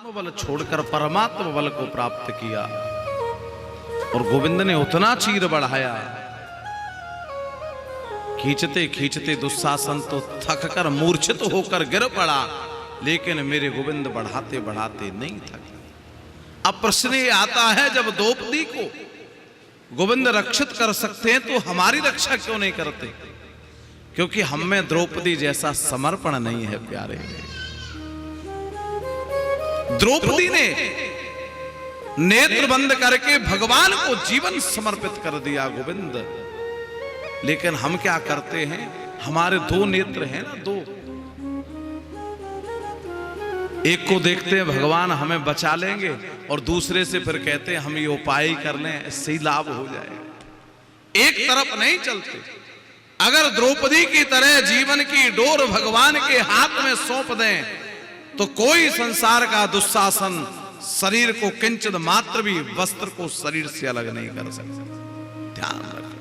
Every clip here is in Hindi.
आत्मबल छोड़कर परमात्मा बल को प्राप्त किया और गोविंद ने उतना चीर बढ़ाया, खींचते खींचते दुशासन तो थक कर मूर्छित होकर गिर पड़ा, लेकिन मेरे गोविंद बढ़ाते बढ़ाते नहीं थके। अब प्रश्न ये आता है, जब द्रौपदी को गोविंद रक्षित कर सकते हैं तो हमारी रक्षा क्यों नहीं करते? क्योंकि हम में द्रौपदी जैसा समर्पण नहीं है प्यारे। द्रौपदी ने नेत्र बंद करके भगवान को जीवन समर्पित कर दिया गोविंद, लेकिन हम क्या करते हैं? हमारे दो नेत्र हैं ना, दो, एक को देखते हैं भगवान हमें बचा लेंगे और दूसरे से फिर कहते हैं हम ये उपाय ही कर लें, इससे ही लाभ हो जाएगा। एक तरफ नहीं चलते। अगर द्रौपदी की तरह जीवन की डोर भगवान के हाथ में सौंप दें तो कोई संसार का दुशासन शरीर को किंचित मात्र भी वस्त्र को शरीर से अलग नहीं कर सकता। ध्यान रखना।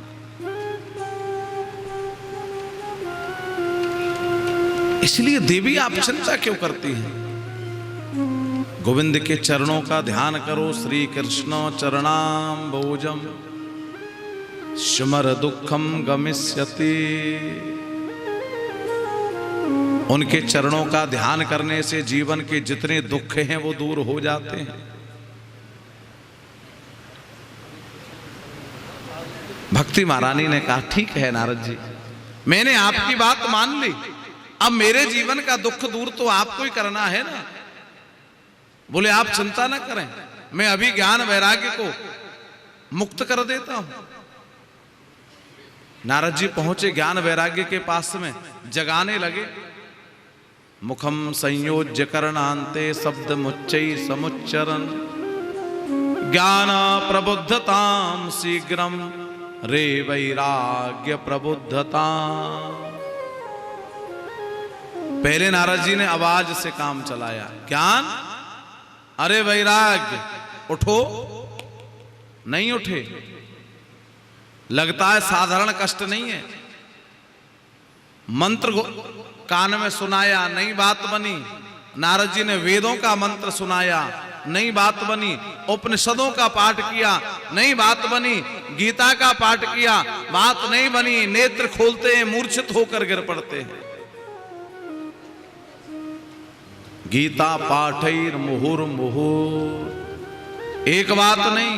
इसलिए देवी आप चिंता क्यों करती हैं? गोविंद के चरणों का ध्यान करो। श्री कृष्ण चरणाम्बोजम स्मर दुखम गमिष्यति। उनके चरणों का ध्यान करने से जीवन के जितने दुख हैं वो दूर हो जाते हैं। भक्ति महारानी ने कहा, ठीक है नारद जी, मैंने आपकी बात मान ली, अब मेरे जीवन का दुख दूर तो आपको ही करना है ना। बोले आप चिंता ना करें, मैं अभी ज्ञान वैराग्य को मुक्त कर देता हूं। नारद जी पहुंचे ज्ञान वैराग्य के पास में, जगाने लगे। मुखम संयोज्य करणांते शब्द मुच्चै समुच्चरन ज्ञान प्रबुद्धताम शीघ्रम रे वैराग्य प्रबुद्धता। पहले नारद जी ने आवाज से काम चलाया, ज्ञान, अरे वैराग्य, उठो। नहीं उठे। लगता है साधारण कष्ट नहीं है। मंत्र कान में सुनाया, नहीं बात बनी। नारद जी ने वेदों का मंत्र सुनाया, नहीं बात बनी। उपनिषदों का पाठ किया, नहीं बात बनी। गीता का पाठ किया, बात नहीं बनी। नेत्र खोलते हैं, मूर्छित होकर गिर पड़ते हैं। गीता पाठैर मुहुर्मुहुः, एक बात नहीं,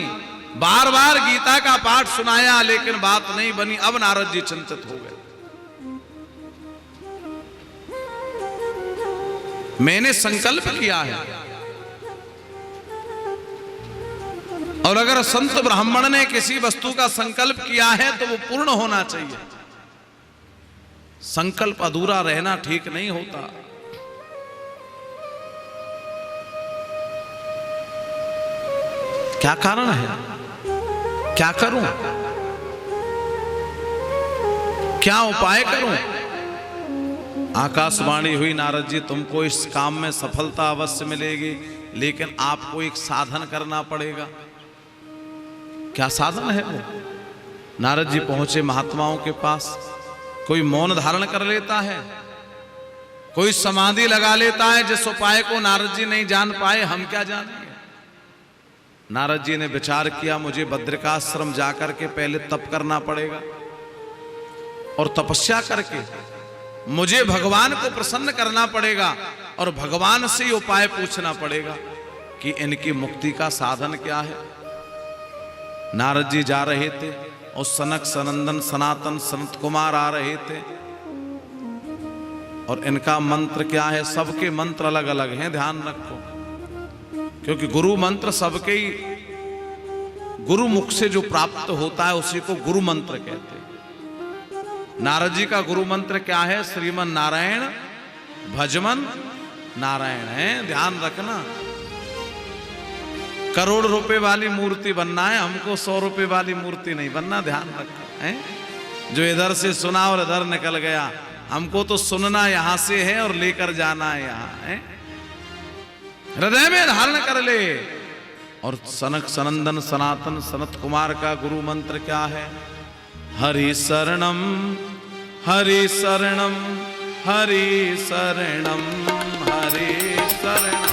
बार बार गीता का पाठ सुनाया, लेकिन बात नहीं बनी। अब नारद जी चिंतित हो गए। मैंने संकल्प किया है, और अगर संत ब्राह्मण ने किसी वस्तु का संकल्प किया है तो वो पूर्ण होना चाहिए। संकल्प अधूरा रहना ठीक नहीं होता। क्या कारण है? क्या करूं? क्या उपाय करूं? आकाशवाणी हुई, नारद जी तुमको इस काम में सफलता अवश्य मिलेगी, लेकिन आपको एक साधन करना पड़ेगा। क्या साधन है वो? नारद जी पहुंचे महात्माओं के पास। कोई मौन धारण कर लेता है, कोई समाधि लगा लेता है। जिस उपाय को नारद जी नहीं जान पाए, हम क्या जानेंगे? नारद जी ने विचार किया, मुझे बद्रिकाश्रम जाकर के पहले तप करना पड़ेगा, और तपस्या करके मुझे भगवान को प्रसन्न करना पड़ेगा, और भगवान से ही उपाय पूछना पड़ेगा कि इनकी मुक्ति का साधन क्या है। नारद जी जा रहे थे और सनक सनंदन सनातन सनत कुमार आ रहे थे, और इनका मंत्र क्या है? सबके मंत्र अलग अलग हैं, ध्यान रखो, क्योंकि गुरु मंत्र सबके ही गुरु मुख से जो प्राप्त होता है उसी को गुरु मंत्र कहते हैं। नारद जी का गुरु मंत्र क्या है? श्रीमन नारायण भजमन नारायण है। ध्यान रखना, करोड़ रुपए वाली मूर्ति बनना है, हमको 100 रुपए वाली मूर्ति नहीं बनना। ध्यान रखना है, जो इधर से सुना और इधर निकल गया। हमको तो सुनना यहां से है और लेकर जाना है यहां है। हृदय में धारण कर ले। और सनक सनंदन सनातन सनत कुमार का गुरु मंत्र क्या है? हरि शरणम हरि शरणम हरि शरणम हरि शरणम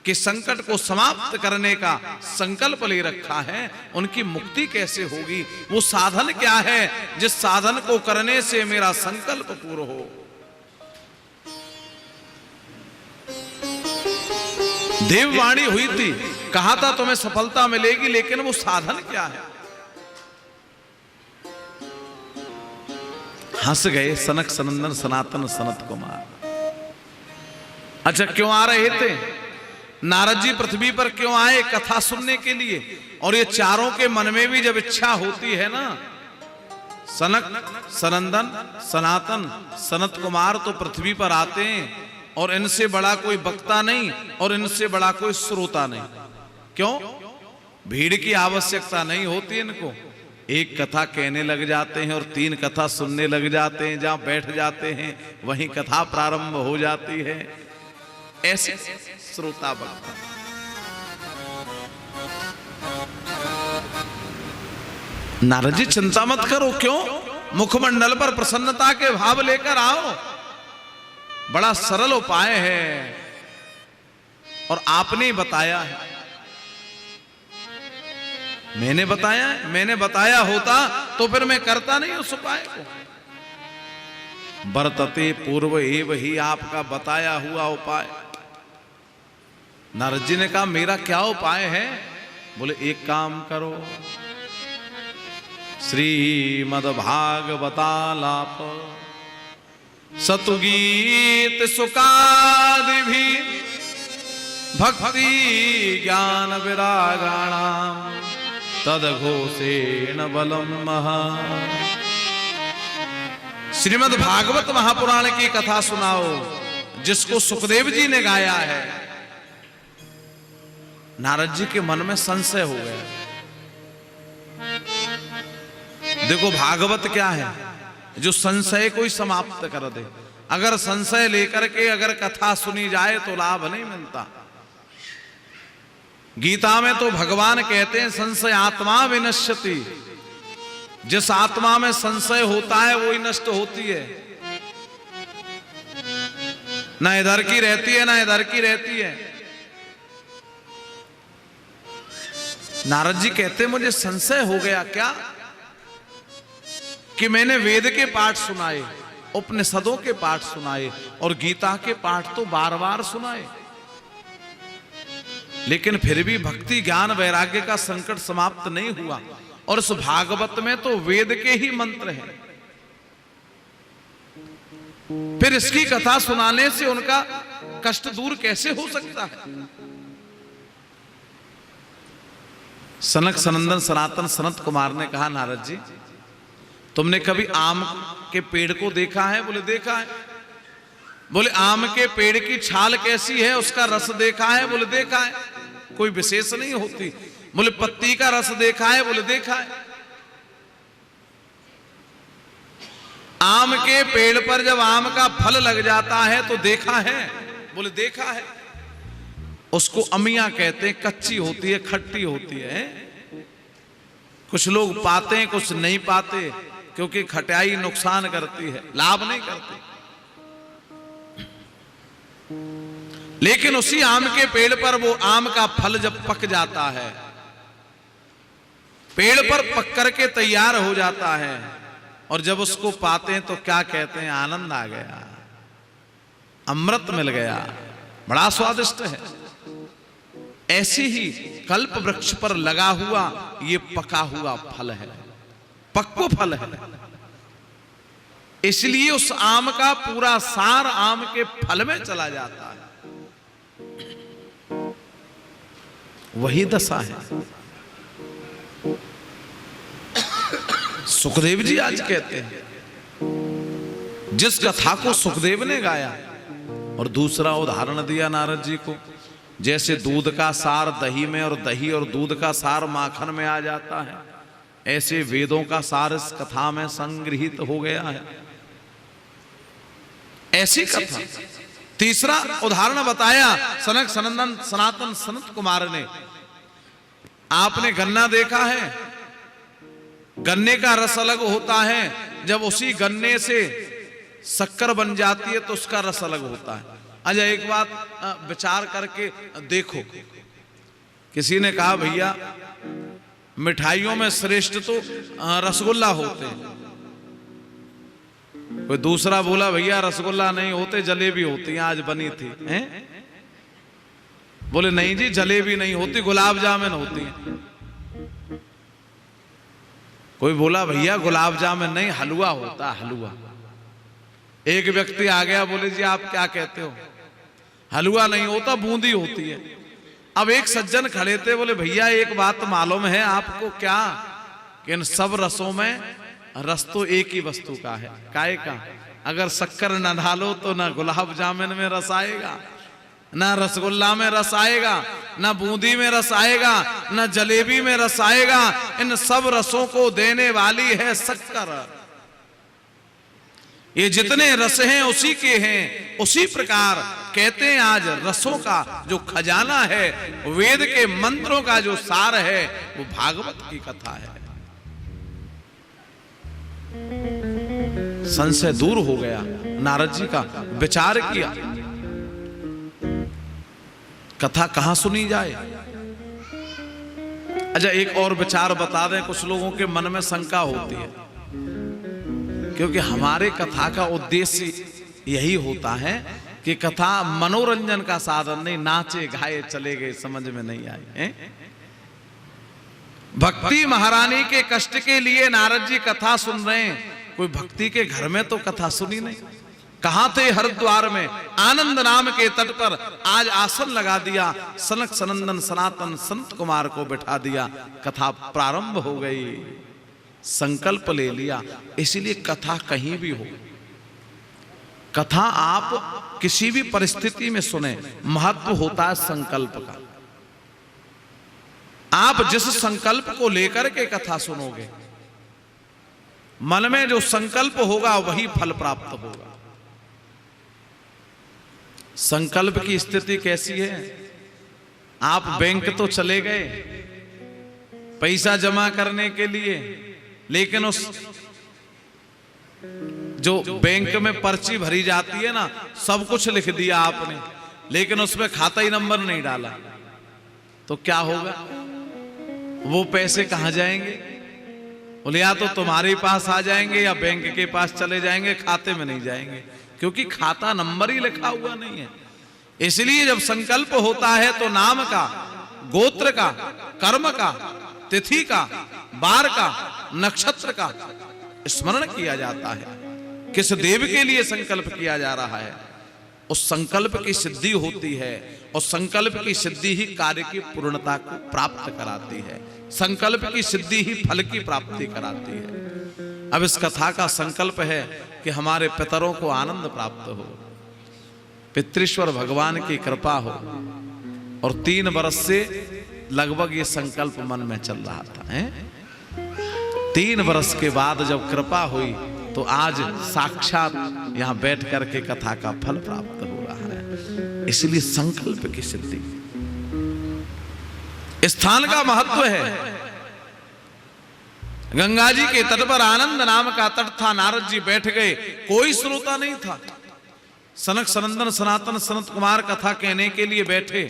कि संकट को समाप्त करने का संकल्प ले रखा है, उनकी मुक्ति कैसे होगी? वो साधन क्या है जिस साधन को करने से मेरा संकल्प पूर्ण हो? देववाणी हुई थी, कहा था तुम्हें सफलता मिलेगी, लेकिन वो साधन क्या है? हंस गए सनक सनंदन सनातन सनत कुमार। अच्छा, क्यों आ रहे थे नारद जी? पृथ्वी पर क्यों आए? कथा सुनने के लिए। और ये चारों के मन में भी जब इच्छा होती है ना, सनक सनंदन सनातन सनत कुमार तो पृथ्वी पर आते हैं, और इनसे बड़ा कोई वक्ता नहीं और इनसे बड़ा कोई श्रोता नहीं। क्यों? भीड़ की आवश्यकता नहीं होती इनको, एक कथा कहने लग जाते हैं और 3 कथा सुनने लग जाते हैं, जहां बैठ जाते हैं वहीं कथा प्रारंभ हो जाती है। ऐसे श्रोता वक्ता। नारद जी चिंता मत करो। क्यों? मुखमंडल पर प्रसन्नता के भाव लेकर आओ। बड़ा सरल उपाय है और आपने बताया है। मैंने बताया होता तो फिर मैं करता नहीं उस उपाय को। बरतते पूर्व एव ही आपका बताया हुआ उपाय। नारद जी ने कहा मेरा क्या उपाय है? बोले एक काम करो, श्रीमद् भागवतालाप सतुगीत सुकादि भी भक्ति ज्ञान विरागाणाम तदघोषेण बलम महा। श्रीमद् भागवत महापुराण की कथा सुनाओ, जिसको सुखदेव जी ने गाया है। नारद जी के मन में संशय हो गया। देखो भागवत क्या है? जो संशय को ही समाप्त कर दे। अगर संशय लेकर के अगर कथा सुनी जाए तो लाभ नहीं मिलता। गीता में तो भगवान कहते हैं संशय आत्मा विनश्यति। जिस आत्मा में संशय होता है वो ही नष्ट होती है। ना इधर की रहती है ना इधर की रहती है। नारद जी कहते मुझे संशय हो गया क्या कि मैंने वेद के पाठ सुनाए, उपनिषदों के पाठ सुनाए और गीता के पाठ तो बार बार सुनाए, लेकिन फिर भी भक्ति ज्ञान वैराग्य का संकट समाप्त नहीं हुआ। और उस भागवत में तो वेद के ही मंत्र हैं। फिर इसकी कथा सुनाने से उनका कष्ट दूर कैसे हो सकता है? सनक सनंदन सनातन सनत कुमार ने कहा नारद जी तुमने कभी आम के पेड़ को देखा है? बोले देखा है। बोले आम के पेड़ की छाल कैसी है, उसका रस देखा है? बोले देखा है। कोई विशेष नहीं होती। बोले पत्ती का रस देखा है? बोले देखा है। आम के पेड़ पर जब आम का फल लग जाता है तो देखा है? बोले देखा है। उसको अमिया कहते हैं, कच्ची होती है, खट्टी होती है। कुछ लोग पाते हैं, कुछ नहीं पाते, क्योंकि खटाई नुकसान करती है, लाभ नहीं करती। लेकिन उसी आम के पेड़ पर वो आम का फल जब पक जाता है, पेड़ पर पक करके तैयार हो जाता है, और जब उसको पाते हैं तो क्या कहते हैं? आनंद आ गया, अमृत मिल गया, बड़ा स्वादिष्ट है। ऐसे ही कल्प वृक्ष पर लगा हुआ ये पका हुआ फल है, पक्व फल है। इसलिए उस आम का पूरा सार आम के फल में चला जाता है। वही दशा है। सुखदेव जी आज कहते हैं, जिस कथा को सुखदेव ने गाया और दूसरा उदाहरण दिया नारद जी को, जैसे दूध का सार दही में और दही और दूध का सार माखन में आ जाता है, ऐसे वेदों का सार इस कथा में संग्रहित हो गया है। ऐसी कथा। तीसरा उदाहरण बताया सनक सनंदन सनातन सनत कुमार ने। आपने गन्ना देखा है? गन्ने का रस अलग होता है, जब उसी गन्ने से शक्कर बन जाती है तो उसका रस अलग होता है। अच्छा एक बात विचार करके देखो, किसी ने कहा भैया मिठाइयों में श्रेष्ठ तो रसगुल्ला होते हैं, कोई दूसरा बोला भैया रसगुल्ला नहीं होते जलेबी होती है, आज बनी थी हैं? बोले नहीं जी जलेबी नहीं होती, गुलाब जामुन होती है। कोई बोला भैया गुलाब जामुन नहीं हलवा होता, हलवा। एक व्यक्ति आ गया, बोले जी आप क्या कहते हो, हलवा नहीं होता बूंदी होती है। अब एक सज्जन खड़े थे, बोले भैया एक बात मालूम है आपको क्या, कि इन सब रसों में रस तो एक ही वस्तु का है, काहे का? अगर शक्कर न डालो तो ना गुलाब जामुन में रस आएगा, ना रसगुल्ला में रस आएगा, ना बूंदी में रस आएगा, ना जलेबी में रस आएगा। इन सब रसों को देने वाली है शक्कर। ये जितने रस हैं उसी के हैं। उसी प्रकार कहते हैं आज रसों का जो खजाना है, वेद के मंत्रों का जो सार है, वो भागवत की कथा है। संशय दूर हो गया, नारद जी का विचार किया कथा कहां सुनी जाए। अच्छा एक और विचार बता दें, कुछ लोगों के मन में शंका होती है, क्योंकि हमारे कथा का उद्देश्य यही होता है कि कथा मनोरंजन का साधन नहीं, नाचे गाए चले गए समझ में नहीं आए। भक्ति महारानी के कष्ट के लिए नारद जी कथा सुन रहे हैं, कोई भक्ति के घर में तो कथा सुनी नहीं। कहां थे? हरिद्वार में आनंद नाम के तट पर आज आसन लगा दिया, सनक सनंदन सनातन संत कुमार को बिठा दिया, कथा प्रारंभ हो गई, संकल्प ले लिया। इसीलिए कथा कहीं भी हो, कथा आप किसी भी परिस्थिति में सुने, महत्व होता है संकल्प का। आप जिस संकल्प को लेकर के कथा सुनोगे, मन में जो संकल्प होगा वही फल प्राप्त होगा। संकल्प की स्थिति कैसी है? आप बैंक तो चले गए पैसा जमा करने के लिए, लेकिन उस जो बैंक में पर्ची भरी जाती है ना, सब कुछ लिख दिया आपने, लेकिन उसमें खाता ही नंबर नहीं डाला, तो क्या होगा? वो पैसे कहां जाएंगे? बोले या तो तुम्हारे पास आ जाएंगे या बैंक के पास चले जाएंगे, खाते में नहीं जाएंगे, क्योंकि खाता नंबर ही लिखा हुआ नहीं है। इसलिए जब संकल्प होता है तो नाम का, गोत्र का, कर्म का, तिथि का, बार का, नक्षत्र का स्मरण किया जाता है। किस देव के लिए संकल्प किया जा रहा है, उस संकल्प की सिद्धि होती है, और संकल्प की सिद्धि ही कार्य की पूर्णता को प्राप्त कराती है। संकल्प की सिद्धि ही फल की प्राप्ति कराती है। अब इस कथा का संकल्प है कि हमारे पितरों को आनंद प्राप्त हो, पितृश्वर भगवान की कृपा हो, और 3 वर्ष से लगभग ये संकल्प मन में चल रहा था। 3 वर्ष के बाद जब कृपा हुई तो आज साक्षात यहां बैठ करके कथा का फल प्राप्त हो रहा है। इसलिए संकल्प की सिद्धि, स्थान का महत्व है। गंगा जी के तट पर आनंद नाम का तट था, नारद जी बैठ गए, कोई श्रोता नहीं था। सनक सनंदन सनातन सनत कुमार कथा कहने के लिए बैठे,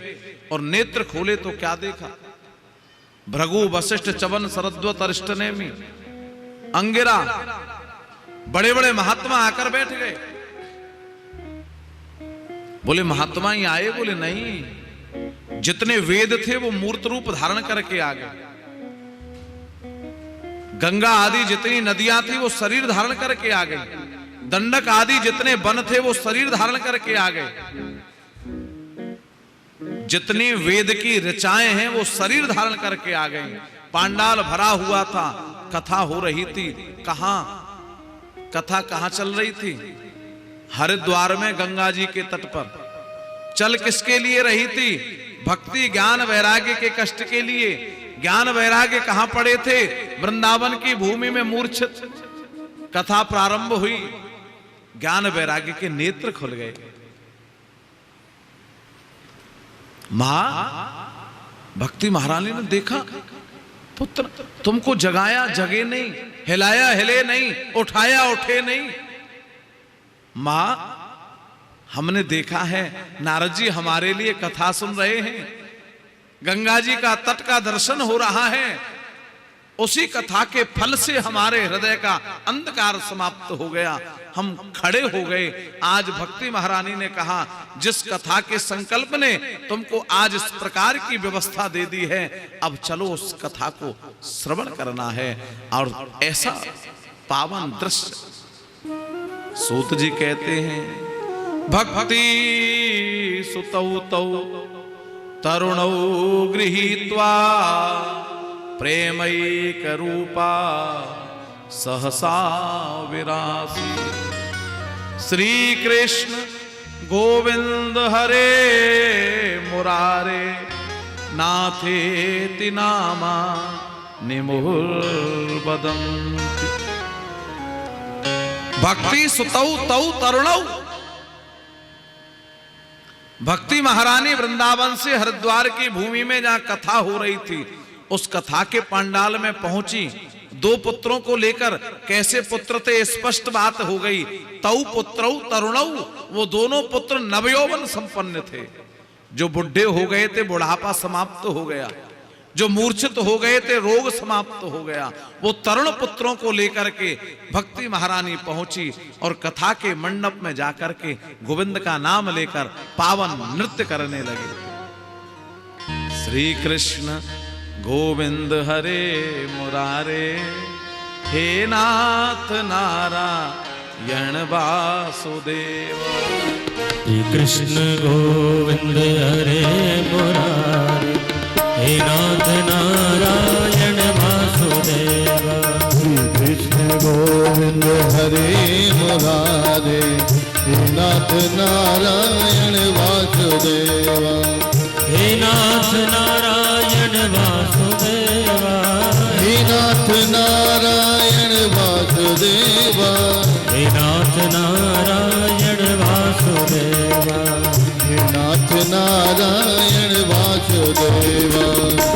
और नेत्र खोले तो क्या देखा? भृगु वशिष्ठ चवन सरद्वत अरिष्टनेमि अंगिरा, बड़े बड़े महात्मा आकर बैठ गए। बोले महात्मा ही आए? बोले नहीं, जितने वेद थे वो मूर्त रूप धारण करके आ गए। गंगा आदि जितनी नदियां थी वो शरीर धारण करके आ गई। दंडक आदि जितने वन थे वो शरीर धारण करके आ गए। जितनी वेद की ऋचाएं हैं वो शरीर धारण करके आ गई। पांडाल भरा हुआ था, कथा हो रही थी। कहां कथा कहां चल रही थी? हरिद्वार में गंगा जी के तट पर। चल किसके लिए रही थी? भक्ति ज्ञान वैराग्य के कष्ट के लिए। ज्ञान वैराग्य कहां पड़े थे? वृंदावन की भूमि में मूर्छित। कथा प्रारंभ हुई, ज्ञान वैराग्य के नेत्र खुल गए। मां भक्ति महारानी ने देखा, पुत्र तुमको जगाया जगे नहीं, हिलाया हिले नहीं, उठाया उठे नहीं। मां हमने देखा है नारद जी हमारे लिए कथा सुन रहे हैं, गंगा जी का तट का दर्शन हो रहा है, उसी कथा के फल से हमारे हृदय का अंधकार समाप्त हो गया, हम खड़े हो गए। आज भक्ति महारानी ने कहा जिस कथा के संकल्प ने तुमको आज इस प्रकार की व्यवस्था दे दी है, अब चलो उस कथा को श्रवण करना है। और ऐसा पावन दृश्य सूत जी कहते हैं, भक्ति सुतौ तौ तरुणौ गृहीत्वा प्रेमैक रूपा सहसा विरासी। श्री कृष्ण गोविंद हरे मुरारे नाथेति नामा निमुहुर्वदन्ति। भक्ति सुतौ तौ तरुणौ। भक्ति महारानी वृंदावन से हरिद्वार की भूमि में जहां कथा हो रही थी, उस कथा के पंडाल में पहुंची, दो पुत्रों को लेकर। कैसे पुत्र थे, स्पष्ट बात हो गई। तौ पुत्रौ तरुणौ, वो दोनों पुत्र नवयौवन संपन्न थे। जो बुढ़े हो गए थे, बुढ़ापा समाप्त हो गया। जो मूर्छित हो गए थे, रोग समाप्त हो गया। वो तरुण पुत्रों को लेकर के भक्ति महारानी पहुंची और कथा के मंडप में जाकर के गोविंद का नाम लेकर पावन नृत्य करने लगे। श्री कृष्ण गोविंद हरे मुरारे, हे नाथ नारायण वासुदेव। श्री कृष्ण गोविंद हरे मुरारे, हे नाथ नारायण वासुदेव। श्री कृष्ण गोविंद हरे मुरारे, हे नाथ नारायण वासुदेव। हे नाथ नारायण वासुदेवा, हे नाथ नारायण वासुदेवा। हे नाथ नारायण वासुदेवा। हे नाथ नारायण वासुदेवा।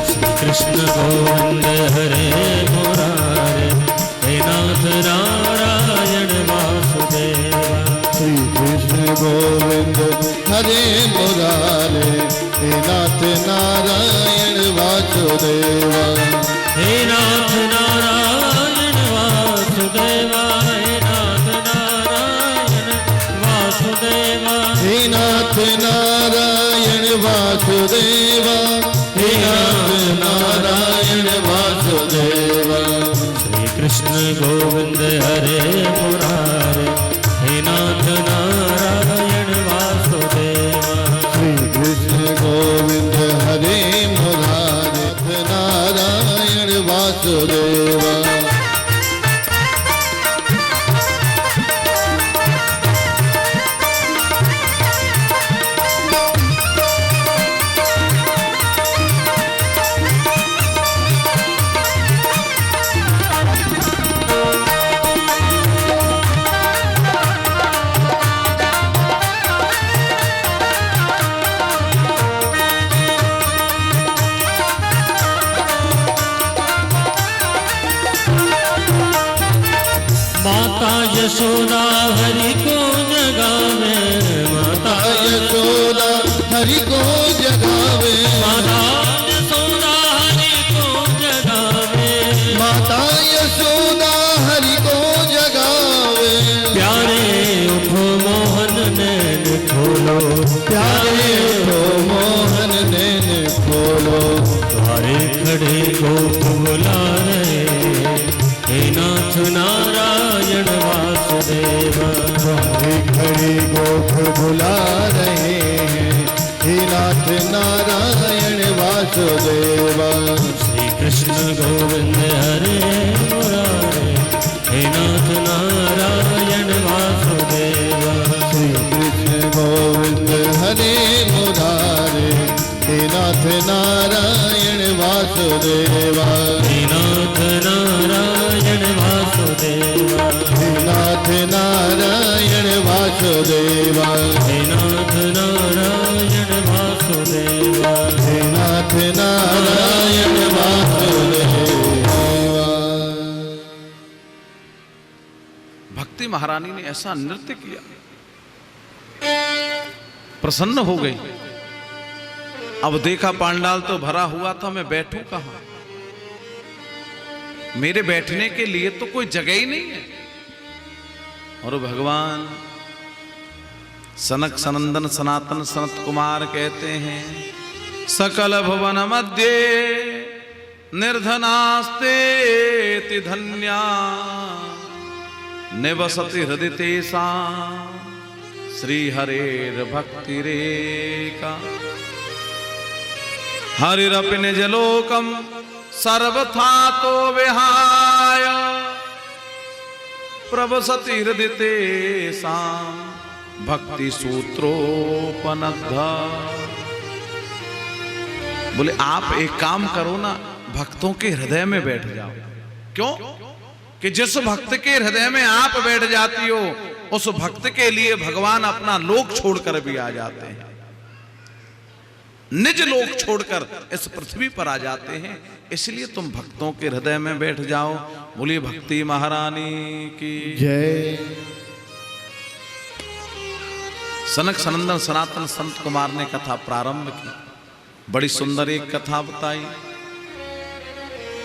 श्री कृष्ण गोविंद हरे मुरारे, हे नाथ नारायण वासुदेवा। श्री कृष्ण गोविंद हरे मुरारे, हे नाथ नारायण वासुदेवा। हे नाथ नारायण वासुदेवा, हे नाथ नारायण वासुदेवा। हे नाथ नारायण वासुदेवा। हे नाथ नारायण वासुदेवा। श्री कृष्ण गोविंद हरे मुरारे, हे नाथ नारायण वासुदेवा। श्री कृष्ण गोविंद हरे मुरारे, नारायण वासुदेवा। माता यशोदा हरि को जगावे, माता यशोदा हरि को जगावे। माता यशोदा हरि को जगावे। माता यशोदा हरि को जगावे। प्यारे उठो मोहन नैन खोलो, प्यारे उठो मोहन नैन खोलो। द्वारे खड़े गोप बुला रहे, हे नाथ नारायण वासुदेवा। द्वारे खड़े गोप बुला रहे हैं, हे नाथ नारायण वासुदेवा। श्री कृष्ण गोविंद हरे मुरारे, हे नाथ नारायण वासुदेवा। श्री कृष्ण गोविंद हरे मुरारे, हे नाथ नारायण वासुदेवा। हे नाथ नारायण वासुदेवा। हे नाथ नारायण वासुदेवा। हे नाथ नारायण वासुदेवा। हे नाथ नारायण वासुदेवा। भक्ति महारानी ने ऐसा नृत्य किया प्रसन्न हो गई। अब देखा पांडाल तो भरा हुआ था, मैं बैठूं कहां? मेरे बैठने के लिए तो कोई जगह ही नहीं है। और भगवान सनक सनंदन सनातन सनत कुमार कहते हैं, सकल भुवन मध्य निर्धनास्ते धन्या निवसति हृदय तेषा श्री हरेर भक्ति रेका। हरिरपि निज लोकम सर्वथा तो विहाय प्रवसति हृदय तेषा भक्ति सूत्रोपनद्धा। बोले आप एक काम करो ना, भक्तों के हृदय में बैठ जाओ। क्यों? कि जिस भक्त के हृदय में आप बैठ जाती हो, उस भक्त के लिए भगवान अपना लोक छोड़कर भी आ जाते हैं, निज लोक छोड़कर इस पृथ्वी पर आ जाते हैं। इसलिए तुम भक्तों के हृदय में बैठ जाओ। बोलिए भक्ति महारानी की जय। सनक सनंदन सनातन संत कुमार ने कथा प्रारंभ की। बड़ी सुंदर एक कथा बताई।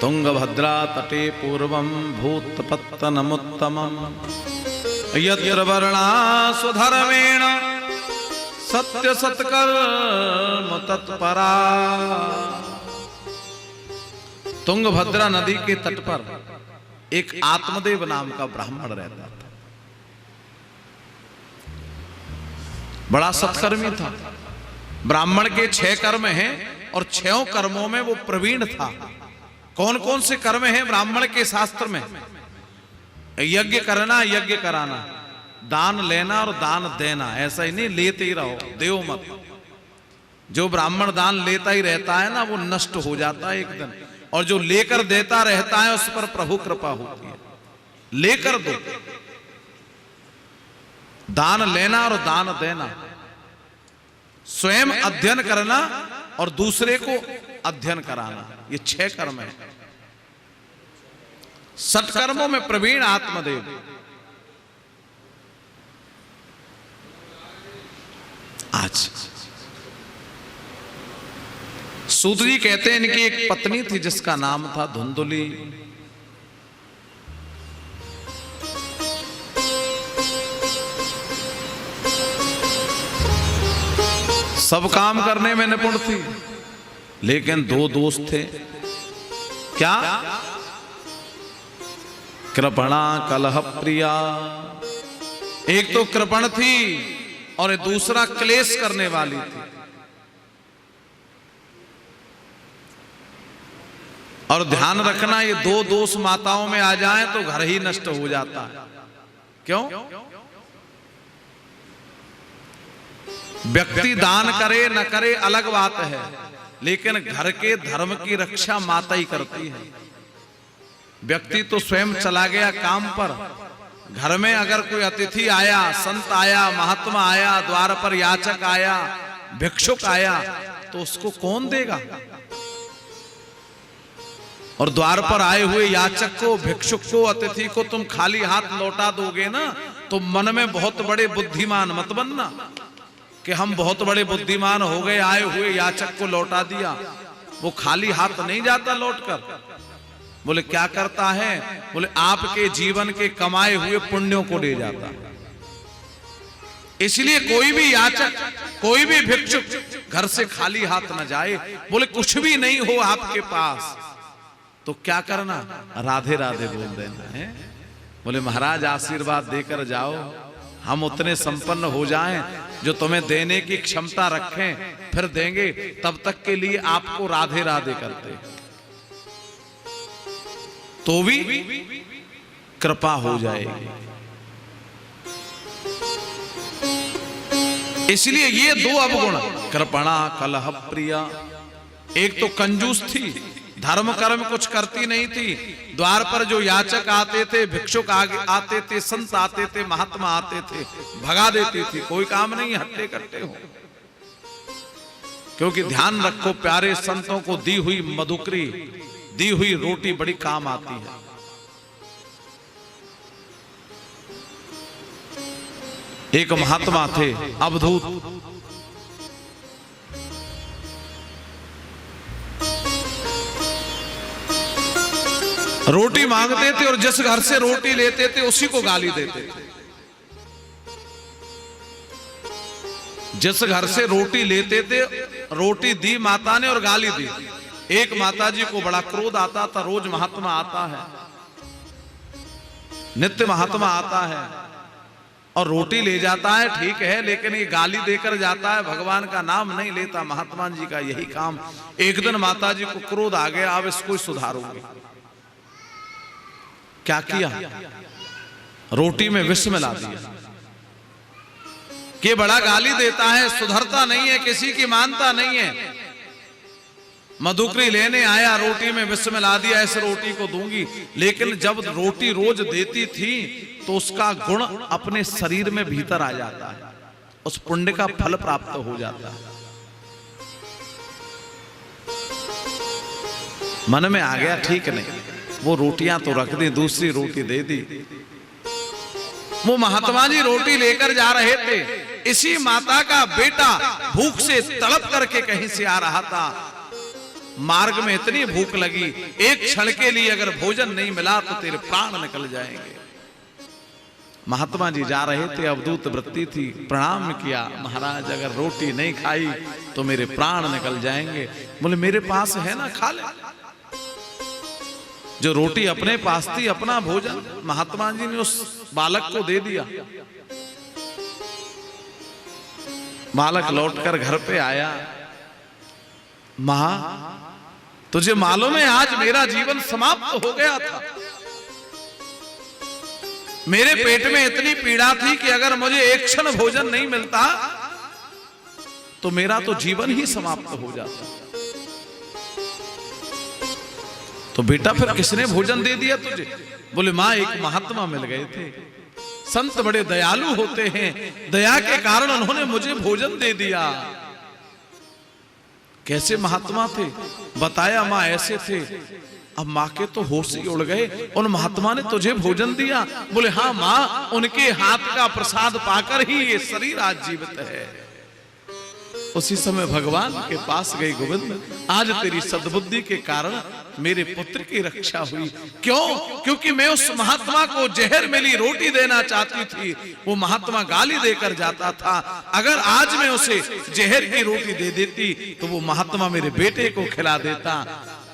तुंगभद्रा तटे पूर्वम भूतपत्तनमुत्तमम यत्र वर्णा स्वधर्मेण सत्य सत्कर्म तत्परा। तुंगभद्रा नदी के तट पर एक आत्मदेव नाम का ब्राह्मण रहता था। बड़ा सत्कर्मी था। ब्राह्मण के 6 कर्म हैं और 6 कर्मों में वो प्रवीण था। कौन कौन से कर्म हैं ब्राह्मण के शास्त्र में? यज्ञ करना, यज्ञ कराना, दान लेना और दान देना। ऐसा ही नहीं लेते ही रहो, देव मत। जो ब्राह्मण दान लेता ही रहता है ना, वो नष्ट हो जाता है एक दिन। और जो लेकर देता रहता है, उस पर प्रभु कृपा होती है। लेकर दो, दान लेना और दान देना, स्वयं अध्ययन करना और दूसरे को अध्ययन कराना, ये 6 कर्म है। सत्कर्मों में प्रवीण आत्मदेव। आज सूत जी कहते हैं इनकी एक पत्नी थी जिसका नाम था धुंधुली। सब काम करने में निपुण थी, लेकिन 2 दोस्त थे। क्या? कृपणा कलह प्रिया। एक तो कृपण थी और दूसरा क्लेश करने वाली थी। और ध्यान रखना, ये 2 दोष माताओं में आ जाएं तो घर ही नष्ट हो जाता है। क्यों? व्यक्ति दान करे न करे अलग बात है, लेकिन घर के धर्म की रक्षा माता ही करती है। व्यक्ति तो स्वयं चला गया काम पर, घर में अगर कोई अतिथि आया, संत आया, महात्मा आया, द्वार पर याचक आया, भिक्षुक आया, तो उसको कौन देगा? और द्वार पर आए हुए याचक को, भिक्षुक को, अतिथि को तुम खाली हाथ लौटा दोगे ना, तो मन में बहुत बड़े बुद्धिमान मत बनना कि हम बहुत बड़े बुद्धिमान हो गए, आए हुए याचक को लौटा दिया। वो खाली हाथ नहीं जाता लौटकर। बोले क्या करता है? बोले आपके जीवन के कमाए हुए पुण्यों को ले जाता। इसलिए कोई भी याचक, कोई भी भिक्षुक घर से खाली हाथ न जाए। बोले कुछ भी नहीं हो आपके पास तो क्या करना? राधे राधे बोल देना है। बोले महाराज आशीर्वाद देकर जाओ, हम उतने संपन्न हो जाएं जो तुम्हें देने की क्षमता रखें, फिर देंगे। तब तक के लिए आपको राधे राधे करते, तो भी कृपा हो जाएगी। इसलिए ये 2 अवगुण, कृपणा कलह प्रिया। एक तो कंजूस थी, धर्म कर्म कुछ करती नहीं थी। द्वार पर जो याचक आते थे, भिक्षुक आते थे, संत आते थे, महात्मा आते थे, भगा देती थी। कोई काम नहीं, हट्टे कट्टे हो। क्योंकि ध्यान रखो, प्यारे संतों को दी हुई मधुकरी, दी हुई रोटी बड़ी काम आती है। एक महात्मा थे अवधूत, रोटी मांगते थे और जिस घर से रोटी लेते थे उसी को गाली देते थे। जिस घर से रोटी लेते थे, रोटी दी माता ने और गाली दी। एक माता जी को बड़ा क्रोध आता था, रोज महात्मा आता है, नित्य महात्मा आता है और रोटी ले जाता है, ठीक है, लेकिन ये गाली देकर जाता है, भगवान का नाम नहीं लेता। महात्मा जी का यही काम। एक दिन माता जी को क्रोध आ गया, अब इसको सुधारूंगी। क्या किया? रोटी में विष मिला दिया कि बड़ा गाली देता है, सुधरता नहीं है, किसी की मानता नहीं है। मधुकरी लेने आया, रोटी में विष मिला दिया, इस रोटी को दूंगी। लेकिन जब रोटी रोज देती थी तो उसका गुण अपने शरीर में भीतर आ जाता है, उस पुण्य का फल प्राप्त हो जाता है। मन में आ गया, ठीक नहीं, वो रोटियां तो रख दी, दूसरी रोटी दे दी। वो महात्मा जी रोटी लेकर जा रहे थे, इसी माता का बेटा भूख से तड़प करके कहीं से आ रहा था। मार्ग में इतनी भूख लगी, एक क्षण के लिए अगर भोजन नहीं मिला तो तेरे प्राण निकल जाएंगे। महात्मा जी जा रहे थे, अवधूत वृत्ति थी, प्रणाम किया, महाराज अगर रोटी नहीं खाई तो मेरे प्राण निकल जाएंगे। बोले मेरे पास है ना, खा ले। जो रोटी अपने पास थी, अपना भोजन, महात्मा जी ने उस बालक को दे दिया। बालक लौटकर घर पे आया, मां तुझे मालूम है आज मेरा जीवन समाप्त हो गया था। मेरे पेट में इतनी पीड़ा थी कि अगर मुझे एक क्षण भोजन नहीं मिलता तो मेरा तो जीवन ही समाप्त हो जाता। तो बेटा फिर किसने भोजन दे दिया तुझे? बोले मां एक महात्मा मिल गए थे, संत बड़े दयालु होते हैं, दया के कारण उन्होंने मुझे भोजन दे दिया। कैसे महात्मा थे? बताया मां ऐसे थे। अब मां के तो होश ही उड़ गए, उन महात्मा ने तुझे भोजन दिया? बोले हाँ मां, उनके हाथ का प्रसाद पाकर ही ये शरीर आज जीवित है। उसी समय भगवान के पास गई, गोविंद आज तेरी सद्बुद्धि के कारण मेरे पुत्र की रक्षा हुई। क्यों? क्योंकि मैं उस महात्मा को जहर मिली रोटी देना चाहती थी, वो महात्मा गाली देकर जाता था। अगर आज मैं उसे जहर की रोटी दे देती तो वो महात्मा मेरे बेटे को खिला देता।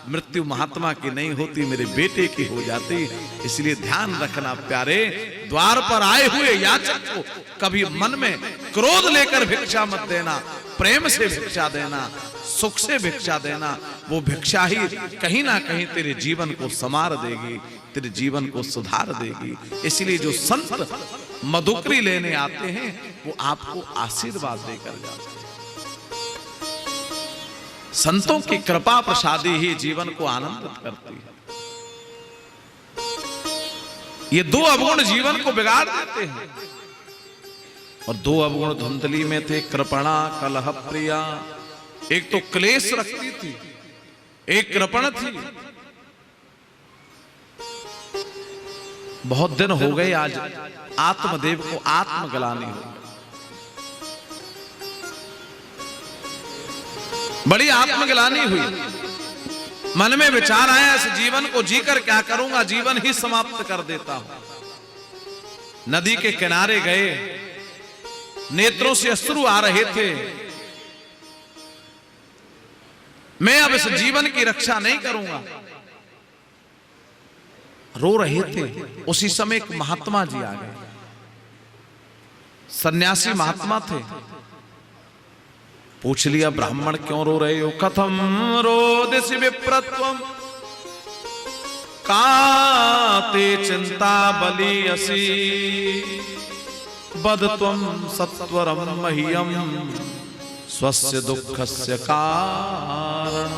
मृत्यु महात्मा की नहीं होती, मेरे बेटे की हो जाती। इसलिए ध्यान रखना प्यारे, द्वार पर आए हुए याचक को कभी मन में क्रोध लेकर भिक्षा मत देना, प्रेम से भिक्षा देना, सुख से भिक्षा देना। वो भिक्षा ही कहीं ना कहीं तेरे जीवन को संवार देगी, तेरे जीवन को सुधार देगी। इसलिए जो संत मधुकरी लेने आते हैं वो आपको आशीर्वाद देकर जाते हैं। संतों की कृपा प्रसादी ही जीवन को आनंदित करती है। ये दो अवगुण जीवन को बिगाड़ देते हैं, और दो अवगुण धुंधली में थे, कृपणा कलह प्रिया। एक तो क्लेश रखती थी, एक कृपण थी। बहुत दिन हो गए, आज आत्मदेव को आत्मग्लानि हो गई, बड़ी आत्मग्लानि हुई। मन में विचार आया इस जीवन को जीकर क्या करूंगा, जीवन ही समाप्त कर देता हूं। नदी के किनारे गए, नेत्रों से अश्रु आ रहे थे। मैं अब इस जीवन की रक्षा नहीं करूंगा, रो रहे थे। उसी समय एक महात्मा जी आ गए, सन्यासी महात्मा थे। पूछ लिया ब्राह्मण क्यों रो रहे हो? कथम रोदिसि विप्रत्वम काते चिंता बलियसी बदत्वम सत्वरम मह्यम स्वस्य दुःखस्य कारण।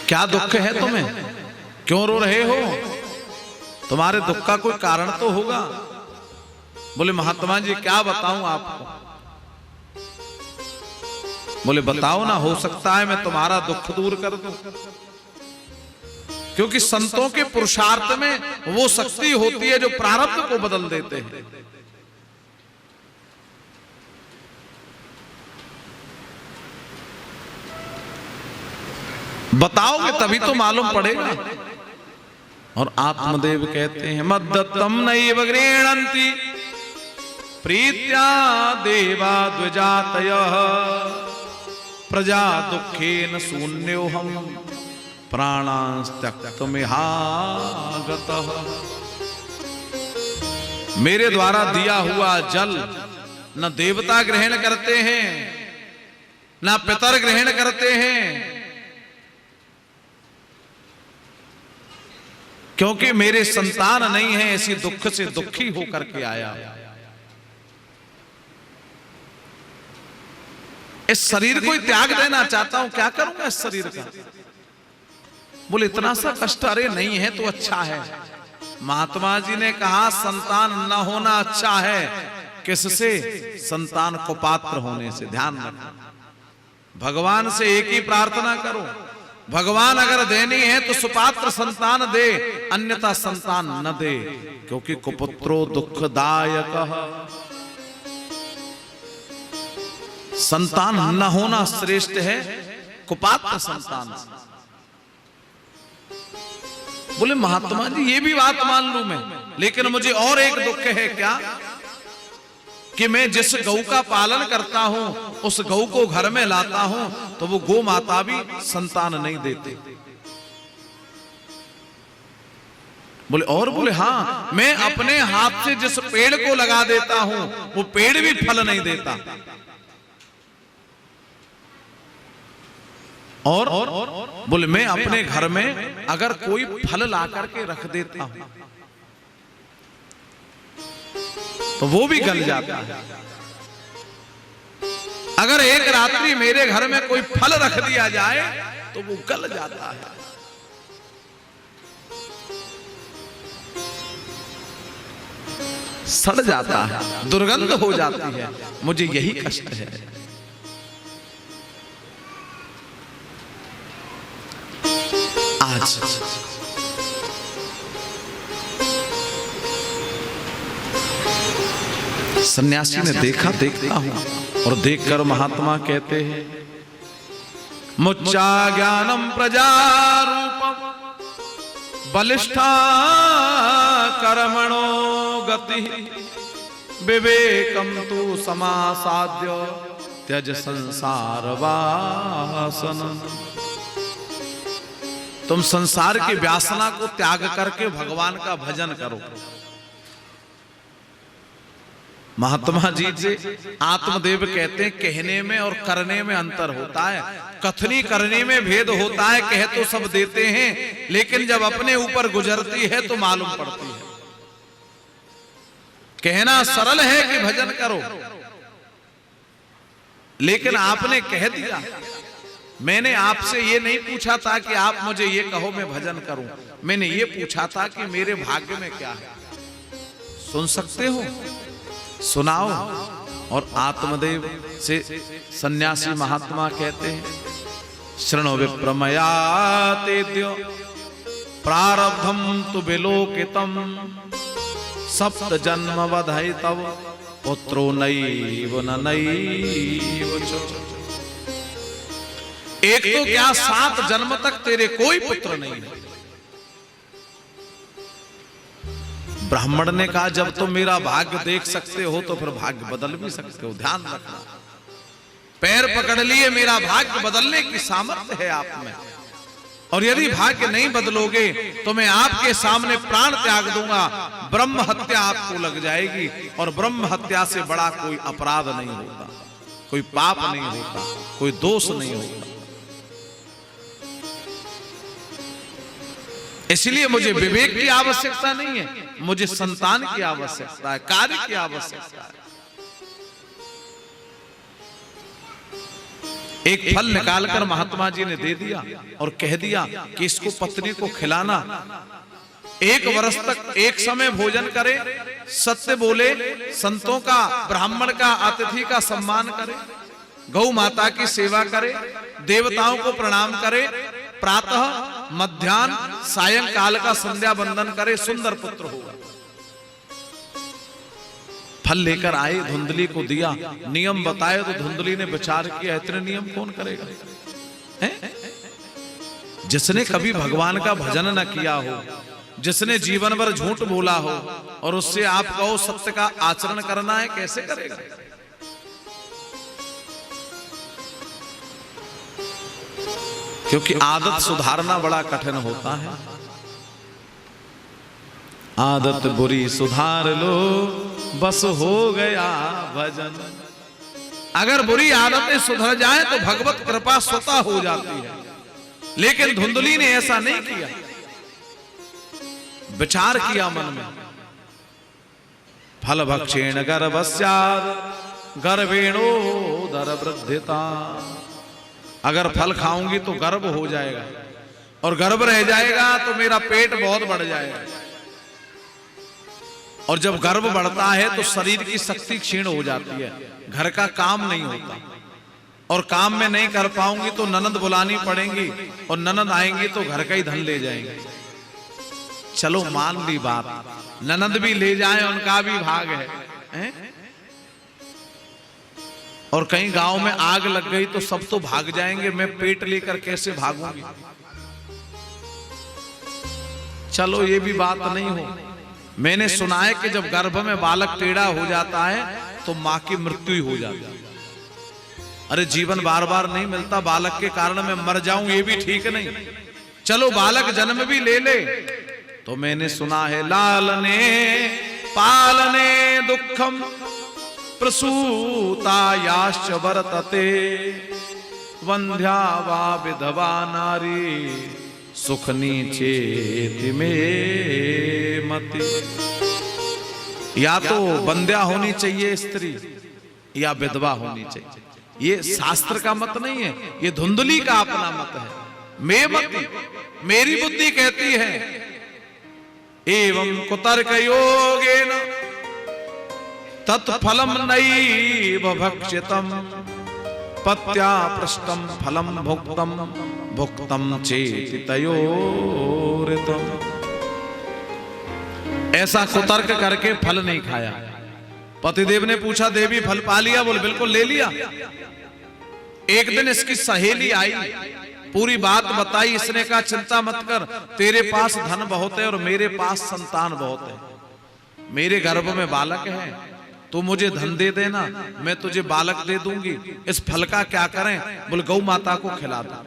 क्या दुख है तुम्हें? क्यों रो रहे हो? तुम्हारे दुख का कोई कारण तो होगा। बोले महात्मा जी क्या बताऊं आपको? बोले बताओ ना, हो सकता है मैं तुम्हारा दुख दूर कर दूं। क्योंकि संतों के पुरुषार्थ में वो शक्ति होती है जो प्रारब्ध को बदल देते हैं। बताओगे तभी तो मालूम पड़ेगा। और आत्मदेव कहते हैं मद्दत्तम नैव गृह्णन्ति प्रीत्या देवा द्विजातयः प्रजा दुखेन शून्योऽहं प्राणांस्त्यक्तुमिहागतः। मेरे द्वारा दिया हुआ जल न देवता ग्रहण करते हैं न पितर ग्रहण करते हैं, क्योंकि मेरे संतान नहीं है, ऐसी दुख से दुखी होकर के आया। इस शरीर को ही त्याग देना चाहता हूं, क्या करूंगा इस शरीर का। बोले इतना सा कष्ट, अरे नहीं है तो अच्छा है। महात्मा जी ने कहा संतान न होना अच्छा है, किससे? संतान को पात्र होने से। ध्यान रखना, भगवान से एक ही प्रार्थना करो, भगवान अगर देनी है तो सुपात्र संतान दे, अन्यथा संतान न दे, क्योंकि कुपुत्रो दुखदायक। संतान न होना श्रेष्ठ है कुपात्र संतान से। बोले महात्मा जी ये भी बात मान लूं मैं, लेकिन मुझे और एक दुख है। क्या? कि मैं जिस गौ का पालन करता हूं उस गौ को घर में लाता हूं तो वो गौ माता भी संतान नहीं देते। बोले और? बोले हाँ, मैं अपने हाथ से जिस पेड़ को लगा देता हूं वो पेड़ भी फल नहीं देता। और बोले मैं अपने घर में अगर कोई फल ला करके रख देता हूं तो वो भी गल जाता है। अगर एक रात्रि मेरे घर में कोई फल रख दिया जाए तो वो गल जाता है। सड़ जाता है, दुर्गंध हो जाती है। मुझे यही कष्ट है। आज सन्यासी ने देखा, देखता हूं, और देखकर महात्मा कहते हैं मुच्चा ज्ञानम प्रजारूपम बलिष्ठा कर्मणो गति विवेकम तु समासाद्य त्यज संसार वासन। तुम संसार की व्यासना को त्याग करके भगवान का भजन करो। महात्मा जी से आत्मदेव कहते हैं कहने में और करने में अंतर होता है। कथनी करने में भेद होता है, कह तो सब देते हैं लेकिन जब अपने ऊपर गुजरती है तो मालूम पड़ती है। कहना सरल है कि भजन करो, लेकिन आपने कह दिया। मैंने आपसे ये नहीं पूछा था कि आप मुझे ये कहो मैं भजन करूं, मैंने ये पूछा था कि मेरे भाग्य में क्या है। सुन सकते हो? सुनाओ। और आत्मदेव से सन्यासी महात्मा कहते हैं शृणो विप्रमया तेद्यो प्रारब्धम तु विलोकितम सप्त जन्म वधै तव पुत्रो नैव न नैव च। एक तो क्या 7 जन्म तक तेरे कोई पुत्र नहीं है। ब्राह्मण ने कहा जब तुम मेरा भाग्य देख सकते हो तो फिर भाग्य बदल भी सकते हो। ध्यान रखना, पैर पकड़ लिए, मेरा भाग्य बदलने की सामर्थ्य है आप में। और यदि भाग्य नहीं बदलोगे तो मैं आपके सामने प्राण त्याग दूंगा, ब्रह्म हत्या आपको लग जाएगी। और ब्रह्म हत्या से बड़ा कोई अपराध नहीं होता, कोई पाप नहीं होता, कोई दोष नहीं होता। इसलिए मुझे विवेक की आवश्यकता नहीं है, मुझे संतान की आवश्यकता है, कार्य की आवश्यकता है। एक फल निकालकर महात्मा जी ने दे दिया और कह दिया कि इसको पत्नी को खिलाना, 1 वर्ष तक एक समय भोजन करे, सत्य बोले, संतों का, ब्राह्मण का, अतिथि का सम्मान करे, गौ माता की सेवा करे, देवताओं को प्रणाम करे, प्रातः मध्याह्न सायंकाल का संध्या बंदन करे, सुंदर पुत्र होगा। फल लेकर आए, धुंधली को दिया, नियम बताए तो धुंधली ने विचार किया इतने नियम कौन करेगा है? जिसने कभी भगवान का भजन न किया हो, जिसने जीवन भर झूठ बोला हो, और उससे आप कहो सत्य का आचरण करना है, कैसे करेगा? क्योंकि आदत सुधारना बड़ा कठिन होता है। आदत बुरी सुधार लो, बस हो गया भजन। अगर बुरी आदतें सुधर जाएं तो भगवत कृपा स्वतः हो जाती है। लेकिन धुंधली ने ऐसा नहीं किया, विचार किया मन में। फल भक्षेण गर्भस्यात् गर्भेणोदर वृद्धिता। अगर फल खाऊंगी तो गर्भ हो जाएगा, और गर्भ रह जाएगा तो मेरा पेट बहुत बढ़ जाएगा, और जब गर्भ बढ़ता है तो शरीर की शक्ति क्षीण हो जाती है, घर का काम नहीं होता, और काम में नहीं कर पाऊंगी तो ननद बुलानी पड़ेंगी, और ननद आएंगी तो घर का ही धन ले जाएंगे। चलो मान ली बात, ननद भी ले जाए, उनका भी भाग है? और कहीं गांव में आग लग गई तो सब तो भाग जाएंगे, मैं पेट लेकर कैसे भागूंगी? चलो ये भी बात नहीं हो। मैंने सुना है कि जब गर्भ में बालक टेढ़ा हो जाता है तो मां की मृत्यु हो जाती है। अरे जीवन बार बार नहीं मिलता, बालक के कारण मैं मर जाऊं ये भी ठीक नहीं। चलो बालक जन्म भी ले ले तो मैंने सुना है लालने पालने दुखम प्रसूतायाश्च वर्तते वंध्या वा विधवा नारी सुखनी चेति में मति। या तो बंध्या होनी चाहिए स्त्री, या विधवा होनी चाहिए। ये शास्त्र का मत नहीं है, ये धुंधली का अपना मत है। मैं मति, मेरी बुद्धि कहती है एवं कुतर्क योगेन तत्फलम नैव भक्षितम पत्या पृष्टम फलम भुक्तम भुक्तम चेति तयोरितम। ऐसा कुतर्क करके फल नहीं खाया। पतिदेव ने पूछा देवी फल पा लिया? बोले बिल्कुल ले लिया। एक दिन इसकी सहेली आई, पूरी बात बताई। इसने कहा चिंता मत कर, तेरे पास धन बहुत है और मेरे पास संतान बहुत है। मेरे गर्भ में बालक है, तू मुझे धन दे देना, मैं तुझे बालक दे दूंगी। इस फल का क्या करें? बोले गौ माता को खिला दो।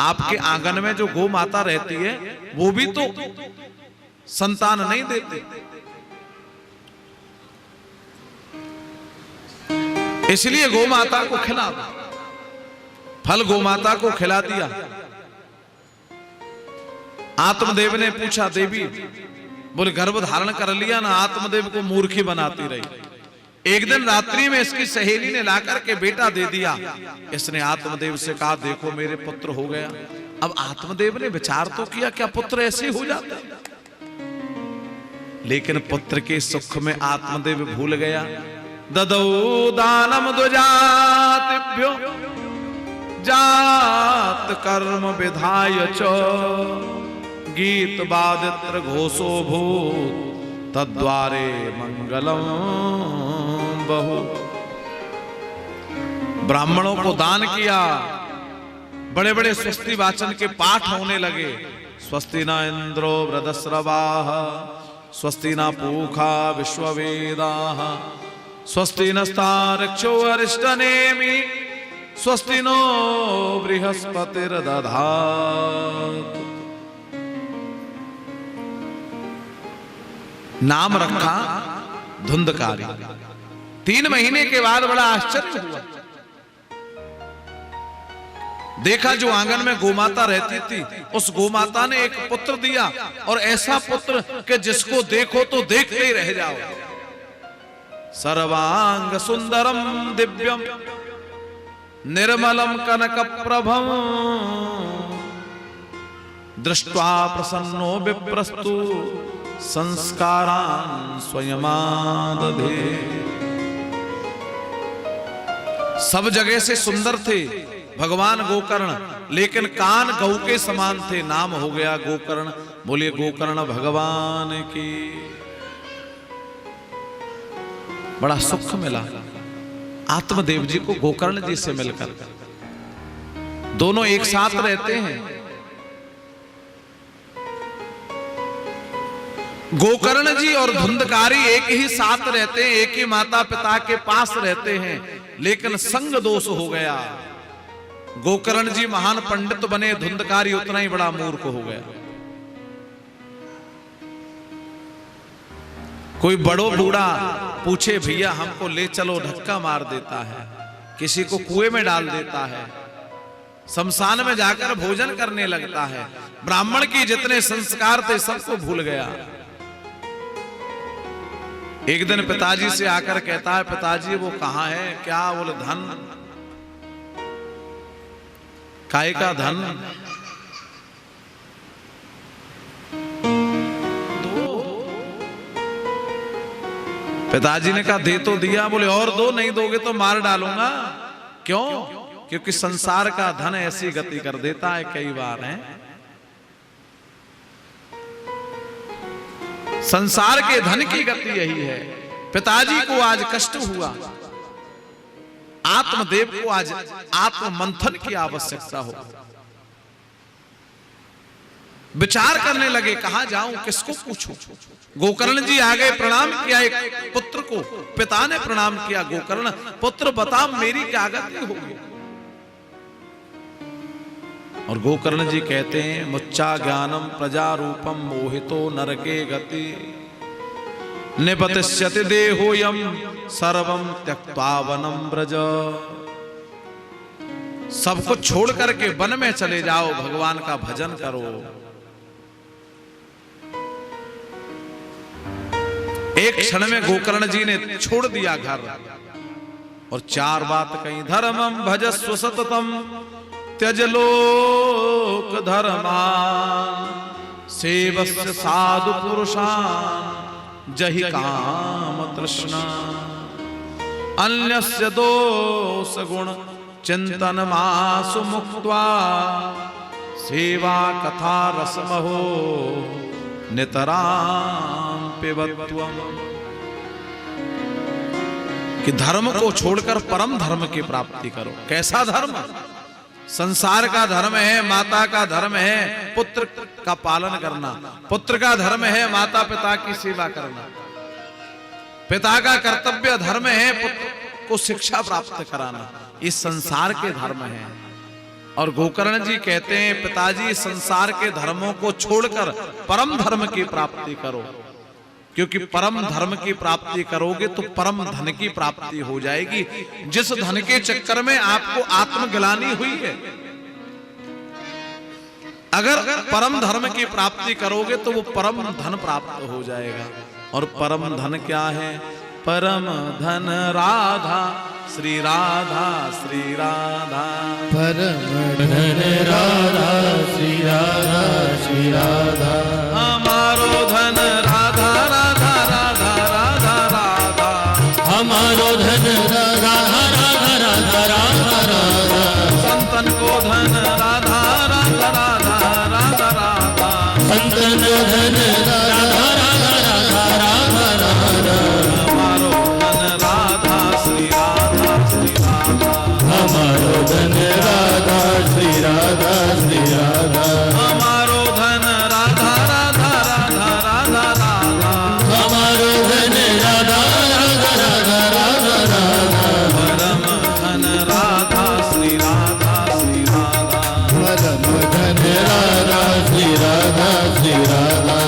आपके आंगन में जो गौ माता रहती है वो भी तो संतान नहीं देती, इसलिए गौ माता को खिला दो। फल गौ माता को खिला दिया। आत्मदेव ने पूछा देवी, बोले गर्भ धारण कर लिया ना? आत्मदेव को मूर्खी बनाती रही। एक दिन रात्रि में इसकी सहेली ने लाकर के बेटा दे दिया। इसने आत्मदेव से कहा देखो मेरे पुत्र हो गया। अब आत्मदेव ने विचार तो किया क्या पुत्र ऐसे हो जाता, लेकिन पुत्र के सुख में आत्मदेव भूल गया। ददौ दानम द्वजातिभ्यो जात कर्म विधाय च गीत वादित्र घोषो भूत तद्वारे मंगलम बहु। ब्राह्मणों को दान किया, बड़े बड़े स्वस्ति वाचन के पाठ होने लगे। स्वस्ति न इंद्रो वृदस्रवाः स्वस्ति न पूषा विश्ववेदाः स्वस्ति नस्तार्क्ष्यो अरिष्टनेमि स्वस्ति नो बृहस्पतिर्दधातु। नाम रखा धुंधकारी। 3 महीने के बाद बड़ा आश्चर्य हुआ। देखा जो आंगन में गोमाता रहती थी, उस गोमाता ने एक पुत्र दिया, और ऐसा पुत्र कि जिसको देखो तो देखते ही रह जाओ। सर्वांग सुंदरम दिव्यम निर्मलम कनक प्रभम दृष्ट्वा प्रसन्नो विप्रस्तु संस्कारान् स्वयमादधे। सब जगह से सुंदर थे भगवान गोकर्ण, लेकिन कान गऊ के समान थे। नाम हो गया गोकर्ण। बोलिए गोकर्ण भगवान की। बड़ा सुख मिला आत्मदेव जी को गोकर्ण जी से मिलकर। दोनों एक साथ रहते हैं। गोकर्ण जी और धुंधकारी एक ही साथ रहते हैं, एक ही माता पिता के पास रहते हैं, लेकिन संग दोष हो गया। गोकर्ण जी महान पंडित बने, धुंधकारी उतना ही बड़ा मूर्ख हो गया। कोई बड़ो बूढ़ा पूछे भैया हमको ले चलो, धक्का मार देता है, किसी को कुएं में डाल देता है, शमशान में जाकर भोजन करने लगता है, ब्राह्मण की जितने संस्कार थे सबको भूल गया। एक दिन पिताजी से आकर कहता है, पिताजी वो कहां है? क्या? बोले धन। काय का धन? पिताजी ने कहा दे तो दिया। बोले और दो, नहीं दोगे तो मार डालूंगा। क्यों? क्योंकि संसार का धन ऐसी गति कर देता है कई बार है। संसार के धन की गति यही है। पिताजी को आज कष्ट हुआ, आत्मदेव को आज आत्म मंथन की आवश्यकता हो। विचार करने लगे कहां जाऊं, किसको पूछूं। गोकर्ण जी आ गए, प्रणाम किया एक पुत्र को। पिता ने प्रणाम किया, गोकर्ण पुत्र बता मेरी क्या गति होगी। और गोकर्ण जी कहते हैं मुच्चा ज्ञानम प्रजा रूपम मोहितो नरके गति निपतिष्यति देहोयम सर्वम त्यक्त्वा वनम ब्रज। सब कुछ छोड़ करके वन में चले जाओ, भगवान का भजन करो। एक क्षण में गोकर्ण जी ने छोड़ दिया घर और चार बात कही। धर्मम भजस्व सततम त्यज लोक धर्मान सेवस्य साधु पुरुषान जहि काम तृष्णा अन्यस्य दोष गुण चिंतन मासु मुक्त्वा सेवा कथा रसमहो नितराम पिबत्वम। कि धर्म को छोड़कर परम धर्म की प्राप्ति करो। कैसा धर्म? संसार का धर्म है, माता का धर्म है पुत्र का पालन करना, पुत्र का धर्म है माता पिता की सेवा करना, पिता का कर्तव्य धर्म है पुत्र को शिक्षा प्राप्त कराना। ये संसार के धर्म है। और गोकर्ण जी कहते हैं पिताजी संसार के धर्मों को छोड़कर परम धर्म की प्राप्ति करो, क्योंकि परम धर्म की प्राप्ति करोगे तो परम धन की प्राप्ति हो जाएगी। जिस धन के चक्कर में आपको आत्मग्लानि हुई है, अगर परम धर्म की प्राप्ति करोगे तो वो परम धन प्राप्त हो जाएगा। और परम धन क्या है? परम धन राधा श्री राधा श्री राधा। परम धन राधा श्री राधा श्री राधा। हमारो धन राधा राधा राधा राधा राधा। हमारो धन राधा राधा राधा राधा राधा। संतन को धन राधा राधा राधा राधा राधा। संतन धन राधा राधा राधा राधा राधा। हमारो धन राधा श्री राधा श्री राधा। हमारो धन राधा श्री राधा श्री राधा। हमारो धन राधा राधा राधा राधा राधा। हमारो धन राधा राधा राधा राधा राधा। परम धन राधा श्री राधा श्री राधा। परम धन राधा श्री राधा श्री राधा।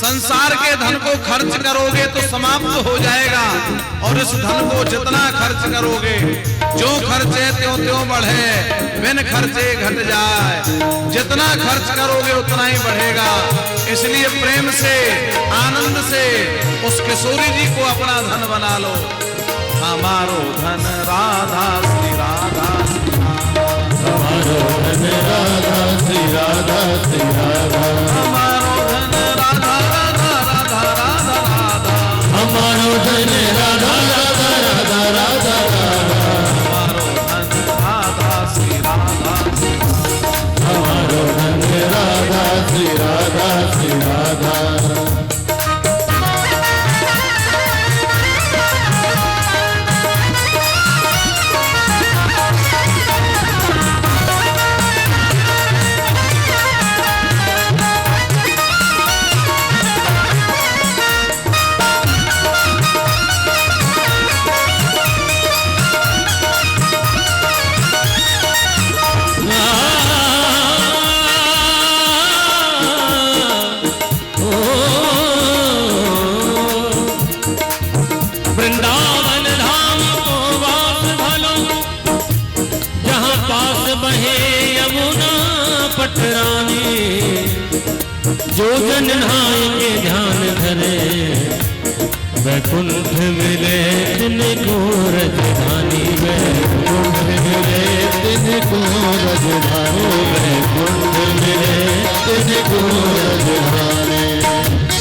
संसार के धन को खर्च करोगे तो समाप्त हो जाएगा, और इस धन को जितना खर्च करोगे, जो खर्चे त्यों त्यों बढ़े, बिन खर्चे घट जाए। जितना खर्च करोगे उतना ही बढ़ेगा। इसलिए प्रेम से, आनंद से उस किशोरी जी को अपना धन बना लो। हमारो धन राधा श्री राधा। हमारो धन राधा श्री राधा जो जन नाय के ध्यान धरे वैकुंठ मिले तिनको राजधानी वैकुंठ मिले तिनको राजधानी वैकुंठ मिले तिनको राजधानी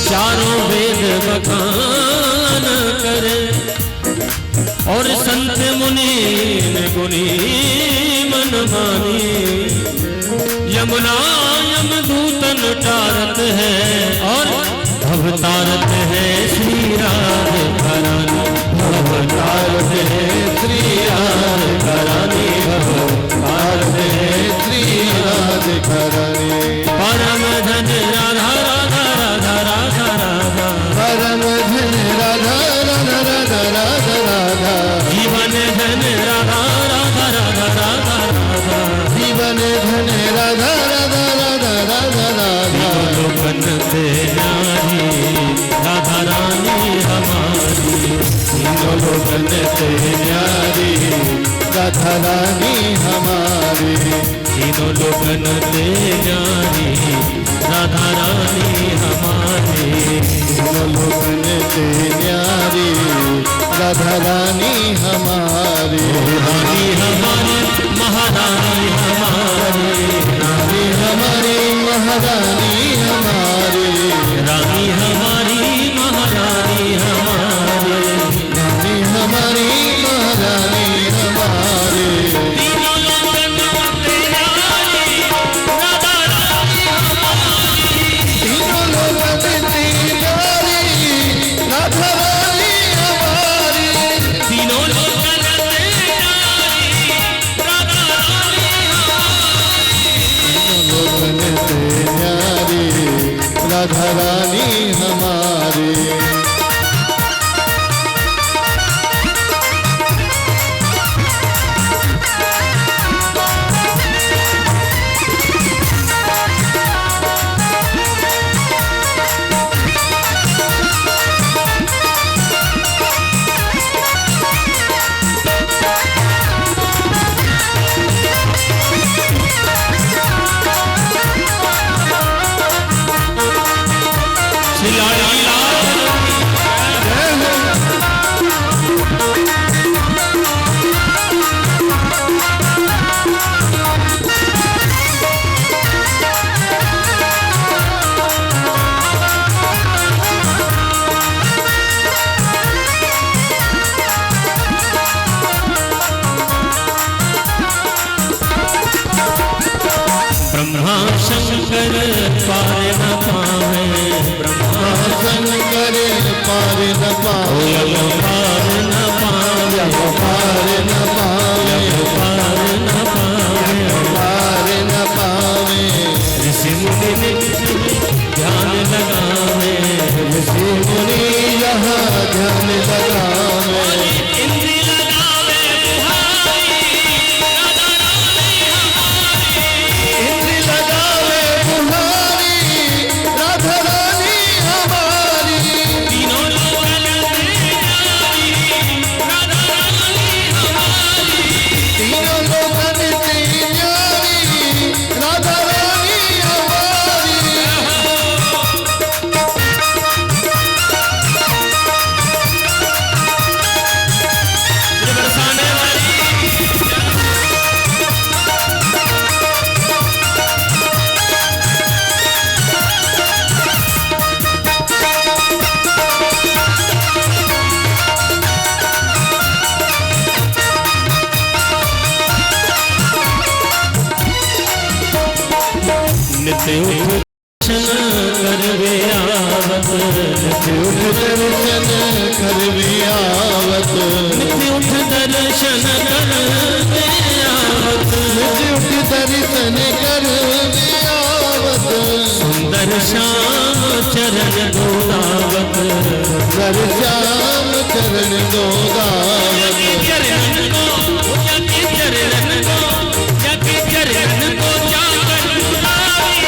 चारों वेद बखान करे और संत मुनि गुनी मन मानी यमुना यमदूतन टारत है और अवतारत है श्री राधिका रानी अवतारत है श्री राधिका रानी अवतारत है श्री राधिका रानी परम धन राधा राधा राधा राधा राधा परम धन राधा राधा राधा राधा राधा जीवन धन राधा राधा राधा राधा राधा जीवन धन राधा राधा राधा राधा राधा लोकन से नारी राधा रानी हमारी तीनों लोकन से न्यारी राधा रानी हमारी तीनों लोकन से न्यारी राधा रानी हमारी तीनों लोकन से न्यारी राधा रानी हमारी रानी हमारी महारानी हमारी रानी हमारी महारानी हमारी रानी हमारी महारानी हमारी रानी हमारी महारानी हमारी तीनों लोकन से न्यारी राधा रानी हमारी तीनों लोकन से न्यारी राधा रानी हमारी तीनों लोकन से न्यारी राधा रानी हमारी लोकन से न्यारी राधा रानी हमारी श्री लाली ब्रह्मा शंकर पार न पावे ब्रह्मा शंकर पार न पावे पार न पावे पार न पावे पार न पावे पार न पावे ऋषि मुनि ध्यान लगावे ऋषि मुनि यहाँ ध्यान लगावे इंद्र लगावे बुहारी राधा रानी हमारी इंद्र लगावे बुहारी राधा रानी हमारी तीनों लोकन से न्यारी राधा रानी हमारी तीनों लोकन से न्यारी राधा रानी हमारी बरसाने वाली नित्य उठ करवे आवत नित्य उठ दर्शन करवे आवत नित्य उठ दर्शन करवे आवत नित्य उठ दर्शन करवे आवत सुंदर श्याम चरण गोदावत सुंदर श्याम चरण गोदावत चरण को जति चरण को जति चरण को जाकर बुलावी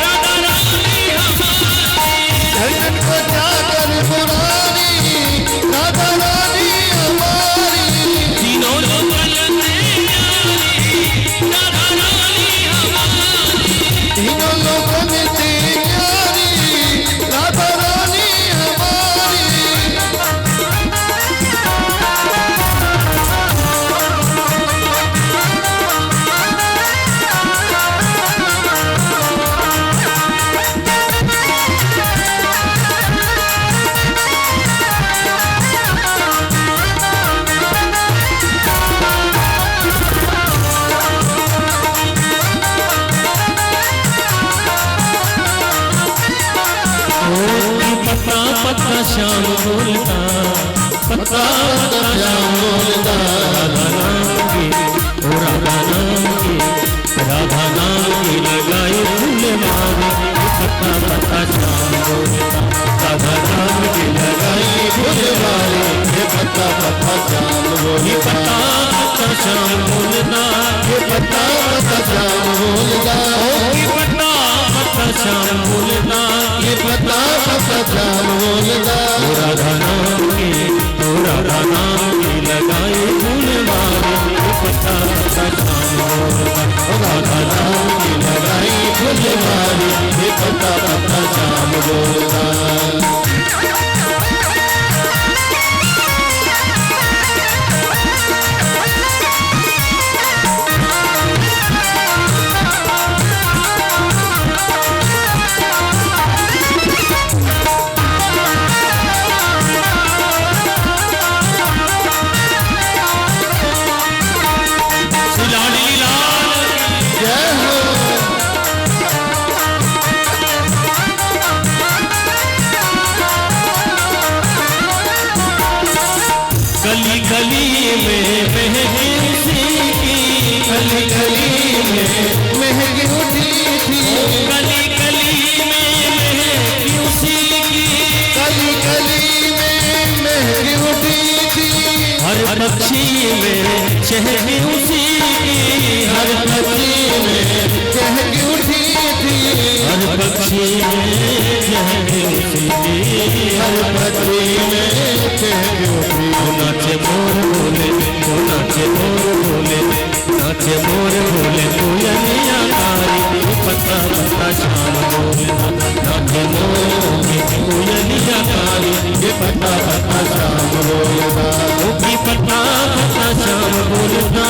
राधा रानी हमारी चरण को जाकर पुरानी राधा रानी हमारी तीनों लोकन से न्यारी राधा रानी हमारी तीनों लोकन से न्यारी पत्ता श्याम बोलता, पत्ता पत्ता श्याम बोलता। राधा नाम की, ओ राधा नाम की, राधा नाम की लगाई फूल मारे, पत्ता पत्ता श्याम बोलता, राधा नाम की लगाई फूल मारे, पत्ता पत्ता श्याम ये बोलता, पत्ता पत्ता श्याम बोलता, ये पत्ता पत्ता श्याम बोलता, ये पत्ता पत्ता श्याम बोलता, ये पत्ता पत्ता श्याम बोलता। ओ राधा नाम की, ओ राधा नाम की लगाई फूल मारे, ये पत्ता पत्ता श्याम बोलता, ओ राधा नाम की लगाई फूल मारी, ये पत्ता पत्ता श्याम बोलता। गली गली में महकी उसी की, गली गली में महकी उठी थी, गली गली में महकी उसी की, गली गली में महकी उठी थी। हर पक्षी में चहकी उसी की, हर पक्षी में चहकी उठी थी, हर पक्षी में चहकी उसी की, हर पक्षी में चहकी उठी। नाचे मोर बोले, नाचे मोर बोले, नाचे मोर बोले कोयलिया कारी, पत्ता पत्ता श्याम बोलता, नाचे मोर बोले कोयलिया कारी, ये पत्ता पत्ता श्याम बोलता, ओकी पत्ता पत्ता श्याम बोलता,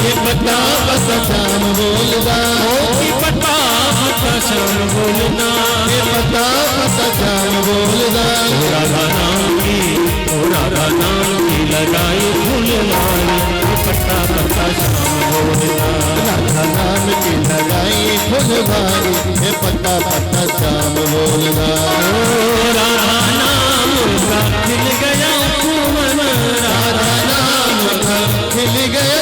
ये पत्ता पत्ता श्याम बोलता, ओकी पत्ता पत्ता श्याम बोलता, ये पत्ता पत्ता श्याम बोलता। ओ राधा नाम की, ओ राधा नाम की लगाई फूल मारी, पत्ता पत्ता श्याम बोलता, राधा नाम की लगाई फुलवारी, ये पत्ता पत्ता श्याम बोलता। ओ राधा नाम का खिल गया कुवन, राधा नाम का खिल गया,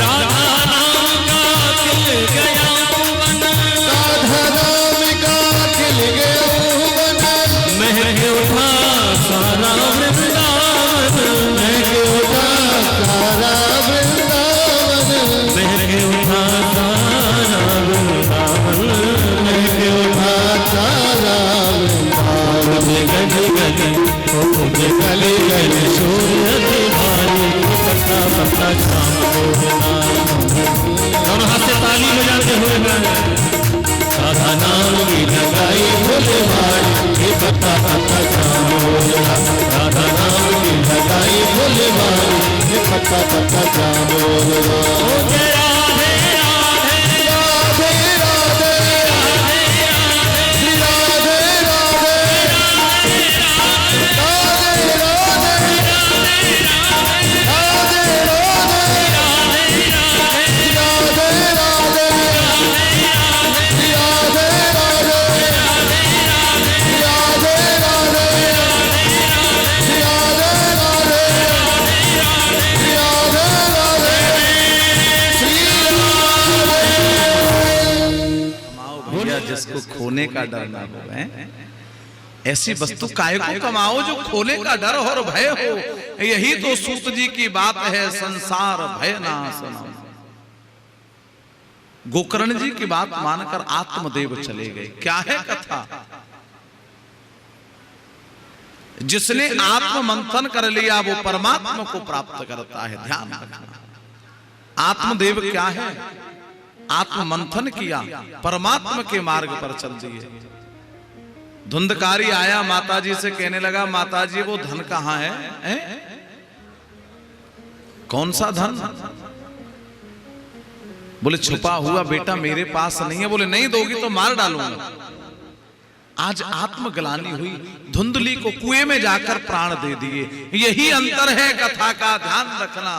राधा नाम का खिल गया कुवन, राधा नाम का खिल गया भुवन। महक उठा सारा वृंदावन, महक उठा सारा वृंदावन, महक उठा सारा वृंदावन, महक उठा सारा वृंदावन। मुझे गली गली, ओ मुझे गली गली सूर्य भारी, पत्ता पत्ता श्याम बोलता। दोनों हाथ से ताली बजाते हुए राधा नाम की लगाई फुलवारी, ये पत्ता पत्ता श्याम बोलता, राधा नाम की लगाई फुलवारी, ये पत्ता पत्ता श्याम बोलता। ओ जय राधे राधे राधे राधे श्री राधे राधे, राधे राधे राधे जिसको खोने का डर ना हो, ऐसी वस्तु काय को कमाओ जो खोने का डर हो और भय हो। यही तो सूत जी की बात है, संसार भय नाशना। गोकर्ण जी की बात मानकर आत्मदेव चले गए। क्या है कथा? जिसने आत्म मंथन कर लिया वो परमात्मा को प्राप्त करता है। ध्यान रखना, आत्मदेव क्या है? आत्म मंथन किया, परमात्मा के मार्ग पर चल दिए। धुंधकारी आया माताजी से कहने लगा, माताजी वो धन कहाँ है? कौन सा धन? बोले छुपा हुआ बेटा मेरे पास नहीं है। बोले नहीं दोगी तो मार डालूंगा। आज आत्मग्लानि हुई, धुंधली को कुएं में जाकर प्राण दे दिए। यही अंतर है कथा का, ध्यान रखना।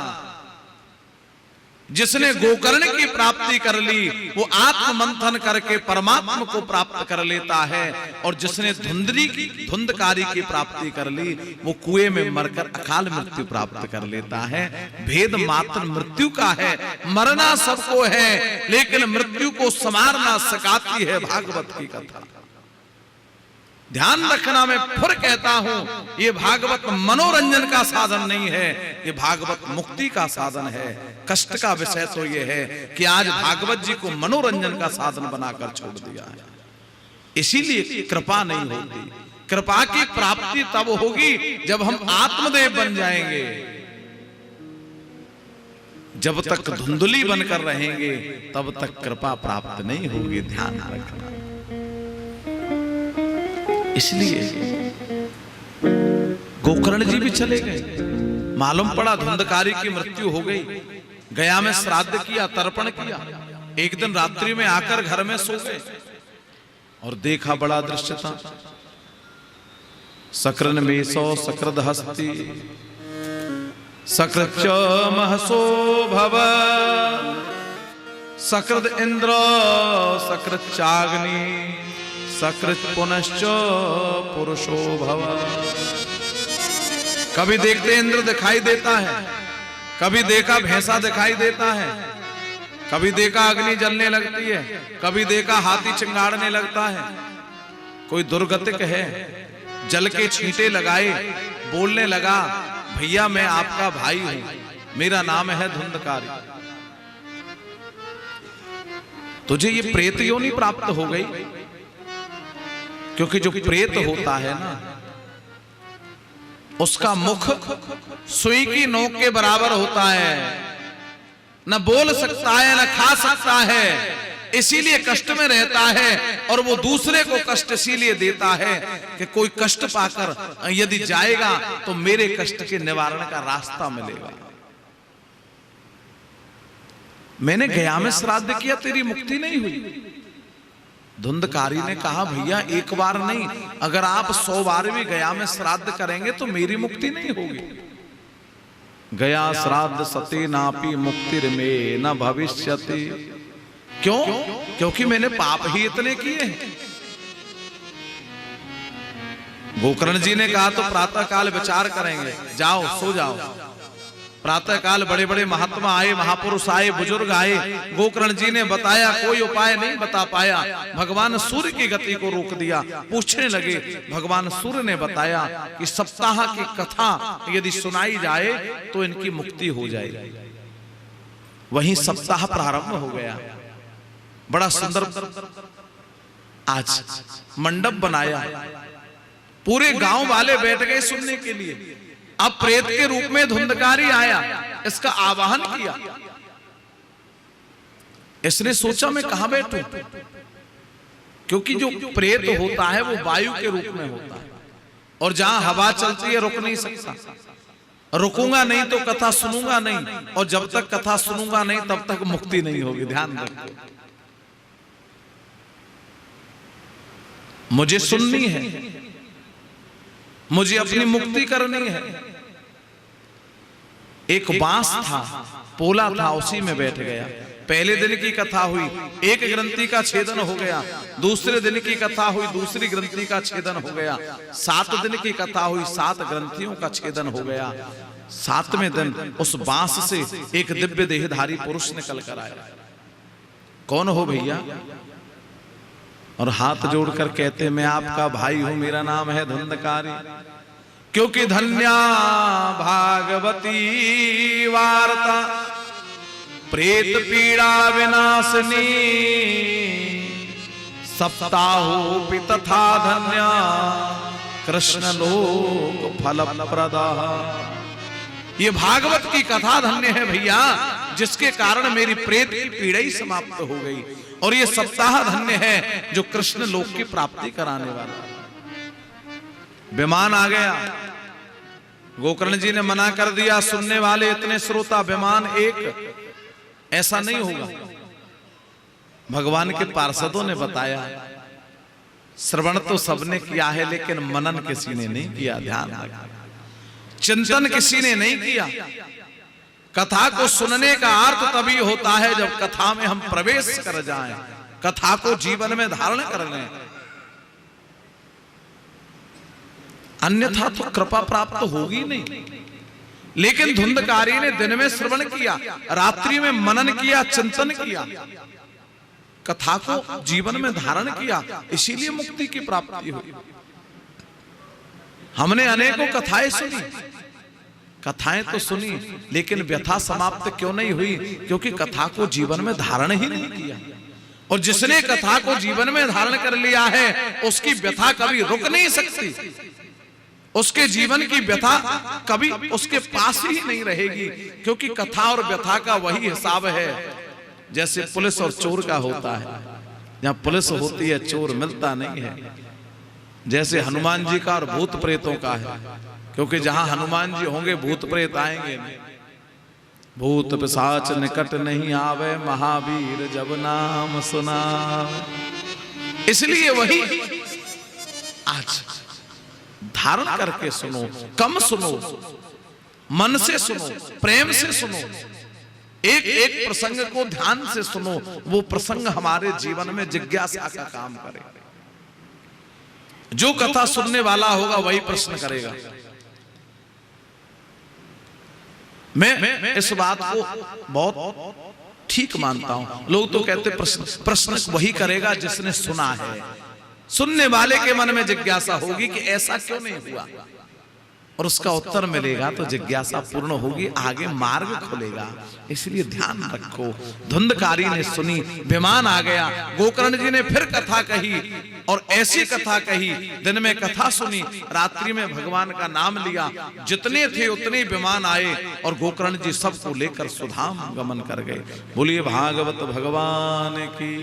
जिसने गोकर्ण की प्राप्ति कर ली वो आत्म मंथन करके परमात्मा को प्राप्त कर लेता है, और जिसने धुंधकारी की प्राप्ति कर ली वो कुएं में मरकर अकाल मृत्यु प्राप्त कर लेता है। भेद मात्र मृत्यु का है, मरना सबको है लेकिन मृत्यु को संवारना सिखाती है भागवत की कथा। ध्यान रखना, मैं फिर कहता हूं, ये भागवत मनोरंजन का साधन नहीं है, ये भागवत मुक्ति का साधन है। कष्ट का विषय तो ये है कि आज भागवत जी को मनोरंजन का साधन बनाकर छोड़ दिया है। इसीलिए कृपा नहीं होती। कृपा की प्राप्ति तब होगी जब हम आत्मदेव बन जाएंगे। जब तक धुंधली बनकर रहेंगे तब तक कृपा प्राप्त नहीं होगी। ध्यान रखना। इसलिए गोकर्ण जी भी चले गए। मालूम पड़ा धुंधकारी की मृत्यु हो गई। गया में श्राद्ध किया, तर्पण किया। एक दिन रात्रि में आकर घर में सो गए और देखा बड़ा दृश्य था। सकृन मेसो सकृद हस्ती सकृच महसो भव सकृद इंद्र सकृत चाग्नि सकृत पुनश्च पुरुषो भव। कभी देखते इंद्र दिखाई देता है, कभी देखा भैंसा दिखाई देता है, कभी देखा अग्नि जलने लगती है, कभी देखा हाथी चिंगाड़ने लगता है। कोई दुर्गतिक है, जल के छींटे लगाए, बोलने लगा, भैया मैं आपका भाई हूं, मेरा नाम है धुंधकारी, तुझे ये प्रेत योनि प्राप्त हो गई। क्योंकि जो प्रेत होता है ना, उसका मुख सुई की नोक के बराबर होता है, न बोल सकता है न खा सकता है, इसीलिए कष्ट में रहता है। और वो दूसरे को कष्ट इसीलिए देता है कि कोई कष्ट पाकर यदि जाएगा तो मेरे कष्ट के निवारण का रास्ता मिलेगा। मैंने गया में श्राद्ध किया, तेरी मुक्ति नहीं हुई। धुंधकारी ने कहा, भैया एक बार नहीं, अगर आप 100 बार भी गया में श्राद्ध करेंगे तो मेरी मुक्ति नहीं होगी। गया श्राद्ध सती नापी मुक्ति में न भविष्यति। क्यों? क्योंकि मैंने पाप ही इतने किए हैं। गोकर्ण जी ने कहा तो प्रातः काल विचार करेंगे, जाओ सो जाओ। प्रातः काल बड़े बड़े महात्मा आए, महापुरुष आए, बुजुर्ग आए। गोकर्ण जी ने बताया, कोई उपाय नहीं बता पाया। भगवान सूर्य की गति को रोक दिया। पूछने लगे, भगवान सूर्य ने बताया कि सप्ताह की कथा यदि सुनाई जाए तो इनकी मुक्ति हो जाएगी। वहीं सप्ताह प्रारंभ हो गया। बड़ा सुंदर आज मंडप बनाया, पूरे गांव वाले बैठ गए सुनने के लिए। अब प्रेत के रूप में धुंधकारी आया, इसका आवाहन किया। इसने सोचा मैं कहां बैठूं, क्योंकि जो प्रेत होता है वो वायु के रूप में होता है, और जहां हवा चलती है रुक नहीं सकता। रुकूंगा नहीं तो कथा सुनूंगा नहीं, और जब तक कथा सुनूंगा नहीं तब तक मुक्ति नहीं होगी। ध्यान रखो, मुझे सुननी है, मुझे अपनी मुक्ति करनी है। एक बांस था, पोला था, उसी में बैठ गया। पहले दिन की कथा हुई, एक ग्रंथि का छेदन हो गया। दूसरे दिन की कथा हुई, दूसरी ग्रंथि का छेदन हो गया। 7 दिन की कथा हुई, 7 ग्रंथियों का छेदन हो गया। 7वें दिन उस बांस से एक दिव्य देहधारी पुरुष निकल कर आया। कौन हो भैया? और हाथ जोड़कर कहते, मैं आपका भाई हूं, मेरा नाम है धुंधकारी। क्योंकि धन्या भागवती वार्ता प्रेत पीड़ा विनाशनी सप्ताहोपि तथा धन्या कृष्ण लोक फल प्रदा। ये भागवत की कथा धन्य है भैया, जिसके कारण मेरी प्रेत की पीड़ा ही समाप्त हो गई। और ये सप्ताह धन्य है जो कृष्ण लोक की प्राप्ति कराने वाला। विमान आ गया, गोकर्ण जी ने मना कर दिया। सुनने वाले इतने श्रोता, विमान एक, ऐसा नहीं होगा। भगवान के पार्षदों ने बताया, श्रवण तो सबने किया है लेकिन मनन किसी ने नहीं किया। ध्यान रखना, चिंतन किसी ने नहीं किया। कथा को सुनने का अर्थ तभी होता है जब कथा में हम प्रवेश कर जाएं, कथा को जीवन में धारण कर लें, अन्यथा तो कृपा प्राप्त होगी नहीं। लेकिन धुंधकारी ने दिन में श्रवण किया, रात्रि में मनन किया, चिंतन किया, कथा को जीवन में धारण किया, इसीलिए मुक्ति की प्राप्ति हुई। हमने अनेकों कथाएं सुनी, कथाएं तो सुनी, लेकिन व्यथा समाप्त क्यों नहीं हुई? क्योंकि कथा को जीवन में धारण ही नहीं किया। और जिसने कथा को जीवन में धारण कर लिया है उसकी व्यथा कभी रुक नहीं सकती, उसके जीवन की व्यथा कभी उसके पास ही नहीं रहेगी। क्योंकि कथा और व्यथा का वही हिसाब है जैसे पुलिस और चोर का होता है। जहां पुलिस होती है चोर मिलता नहीं है, जैसे हनुमान जी का और भूत प्रेतों का है। क्योंकि जहां हनुमान जी होंगे भूत प्रेत आएंगे नहीं। भूत पिशाच निकट नहीं आवे, महावीर जब नाम सुनावे। इसलिए वही आज धारण करके सुनो, कम सुनो, मन से सुनो, प्रेम से सुनो, एक एक प्रसंग को ध्यान से सुनो। वो प्रसंग हमारे जीवन में जिज्ञासा का काम करे। जो कथा सुनने वाला होगा वही प्रश्न करेगा। मैं इस बात को बहुत ठीक मानता हूं। लोग तो कहते प्रश्न वही करेगा जिसने सुना है। सुनने वाले के मन में जिज्ञासा होगी कि ऐसा क्यों नहीं हुआ, और उसका उत्तर मिलेगा तो जिज्ञासा पूर्ण होगी, आगे मार्ग खुलेगा। इसलिए ध्यान रखो। धुंधकारी ने सुनी, विमान आ गया। गोकर्ण जी ने फिर कथा कही, और ऐसी कथा कही, दिन में कथा सुनी, रात्रि में भगवान का नाम लिया। जितने थे उतने विमान आए और गोकर्ण जी सबको लेकर सुधाम गमन कर गए। बोलिए भागवत भगवान की,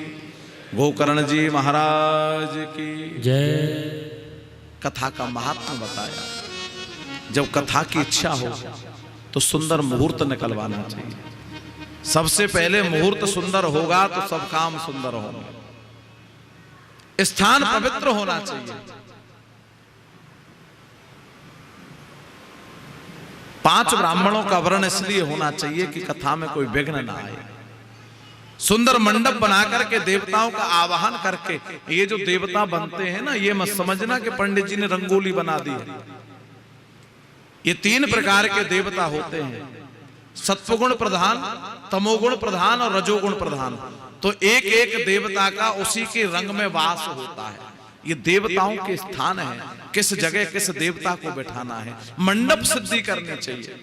गोकर्ण जी महाराज की जय। कथा का महात्मा बताया। जब कथा की इच्छा हो तो सुंदर मुहूर्त निकलवाना चाहिए। सबसे पहले मुहूर्त सुंदर होगा तो सब काम सुंदर होंगे। स्थान पवित्र होना चाहिए। 5 ब्राह्मणों का वर्ण इसलिए होना चाहिए कि कथा में कोई विघ्न ना आए। सुंदर मंडप बनाकर के देवताओं का आवाहन करके, ये जो देवता बनते हैं ना, ये मत समझना कि पंडित जी ने रंगोली बना दी है। ये 3 प्रकार के देवता होते हैं, सत्वगुण प्रधान, तमोगुण प्रधान और रजोगुण प्रधान। तो एक एक देवता का उसी के रंग में वास होता है। ये देवताओं के स्थान है, किस जगह किस देवता को बैठाना है, मंडप सिद्धि करनी चाहिए।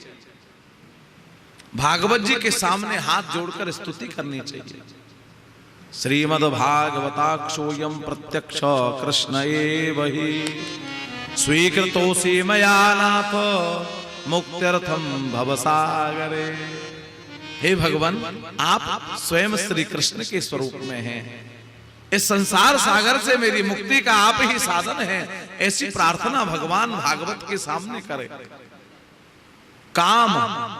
भागवत जी के सामने हाथ जोड़कर स्तुति करनी चाहिए। श्रीमद् भागवताक्षोयम प्रत्यक्ष कृष्ण एव हि स्वीकृतोऽसि मया नाथ मुक्त्यर्थम भवसागरे। हे भगवान, आप स्वयं श्री कृष्ण के स्वरूप में हैं। इस संसार सागर से मेरी मुक्ति का आप ही साधन हैं। ऐसी प्रार्थना भगवान भागवत के सामने करें। काम,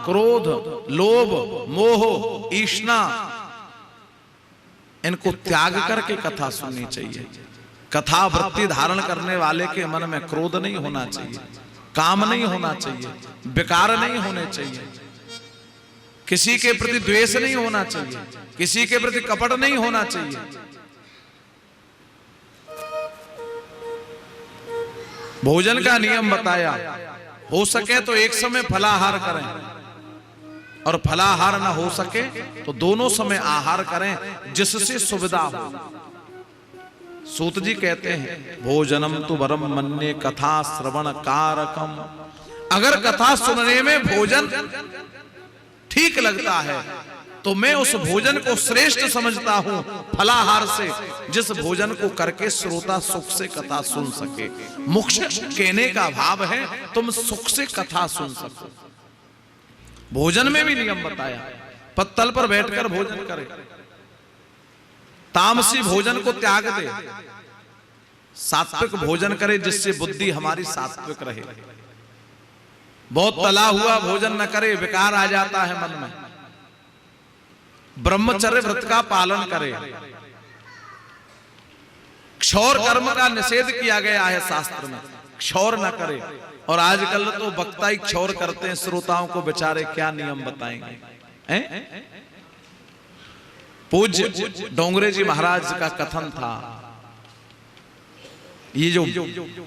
क्रोध, लोभ, मोह, ईर्ष्या, इनको त्याग करके कथा सुननी चाहिए। कथा वृत्ति धारण करने वाले के मन में क्रोध नहीं होना चाहिए, काम नहीं होना चाहिए, विकार नहीं होने चाहिए, किसी के प्रति द्वेष नहीं होना चाहिए, किसी के प्रति कपट नहीं होना चाहिए। भोजन का नियम बताया, हो सके तो एक समय फलाहार करें, और फलाहार ना हो सके तो दोनों समय आहार करें, जिससे सुविधा हो। सूत जी कहते हैं, भोजनम तु वरम मन्ये कथा श्रवण कारकम। अगर कथा सुनने में भोजन ठीक लगता है तो मैं उस भोजन को श्रेष्ठ समझता हूं फलाहार से, जिस भोजन को करके श्रोता सुख से कथा सुन सके। मुख्य कहने का भाव है तुम सुख से कथा सुन सको। भोजन में भी नियम बताया, पत्तल पर बैठकर भोजन करे, तामसी भोजन को त्याग दे, सात्विक भोजन करे जिससे बुद्धि हमारी सात्विक रहे। बहुत तला हुआ भोजन न करे, विकार आ जाता है मन में। ब्रह्मचर्य व्रत का पालन करे। क्षौर कर्म का निषेध किया गया है शास्त्र में, क्षौर न करे। और आजकल तो वक्ता ही क्षौर करते हैं, श्रोताओं को बेचारे क्या नियम बताएंगे हैं? पूज्य डोंगरे जी महाराज का कथन था, ये जो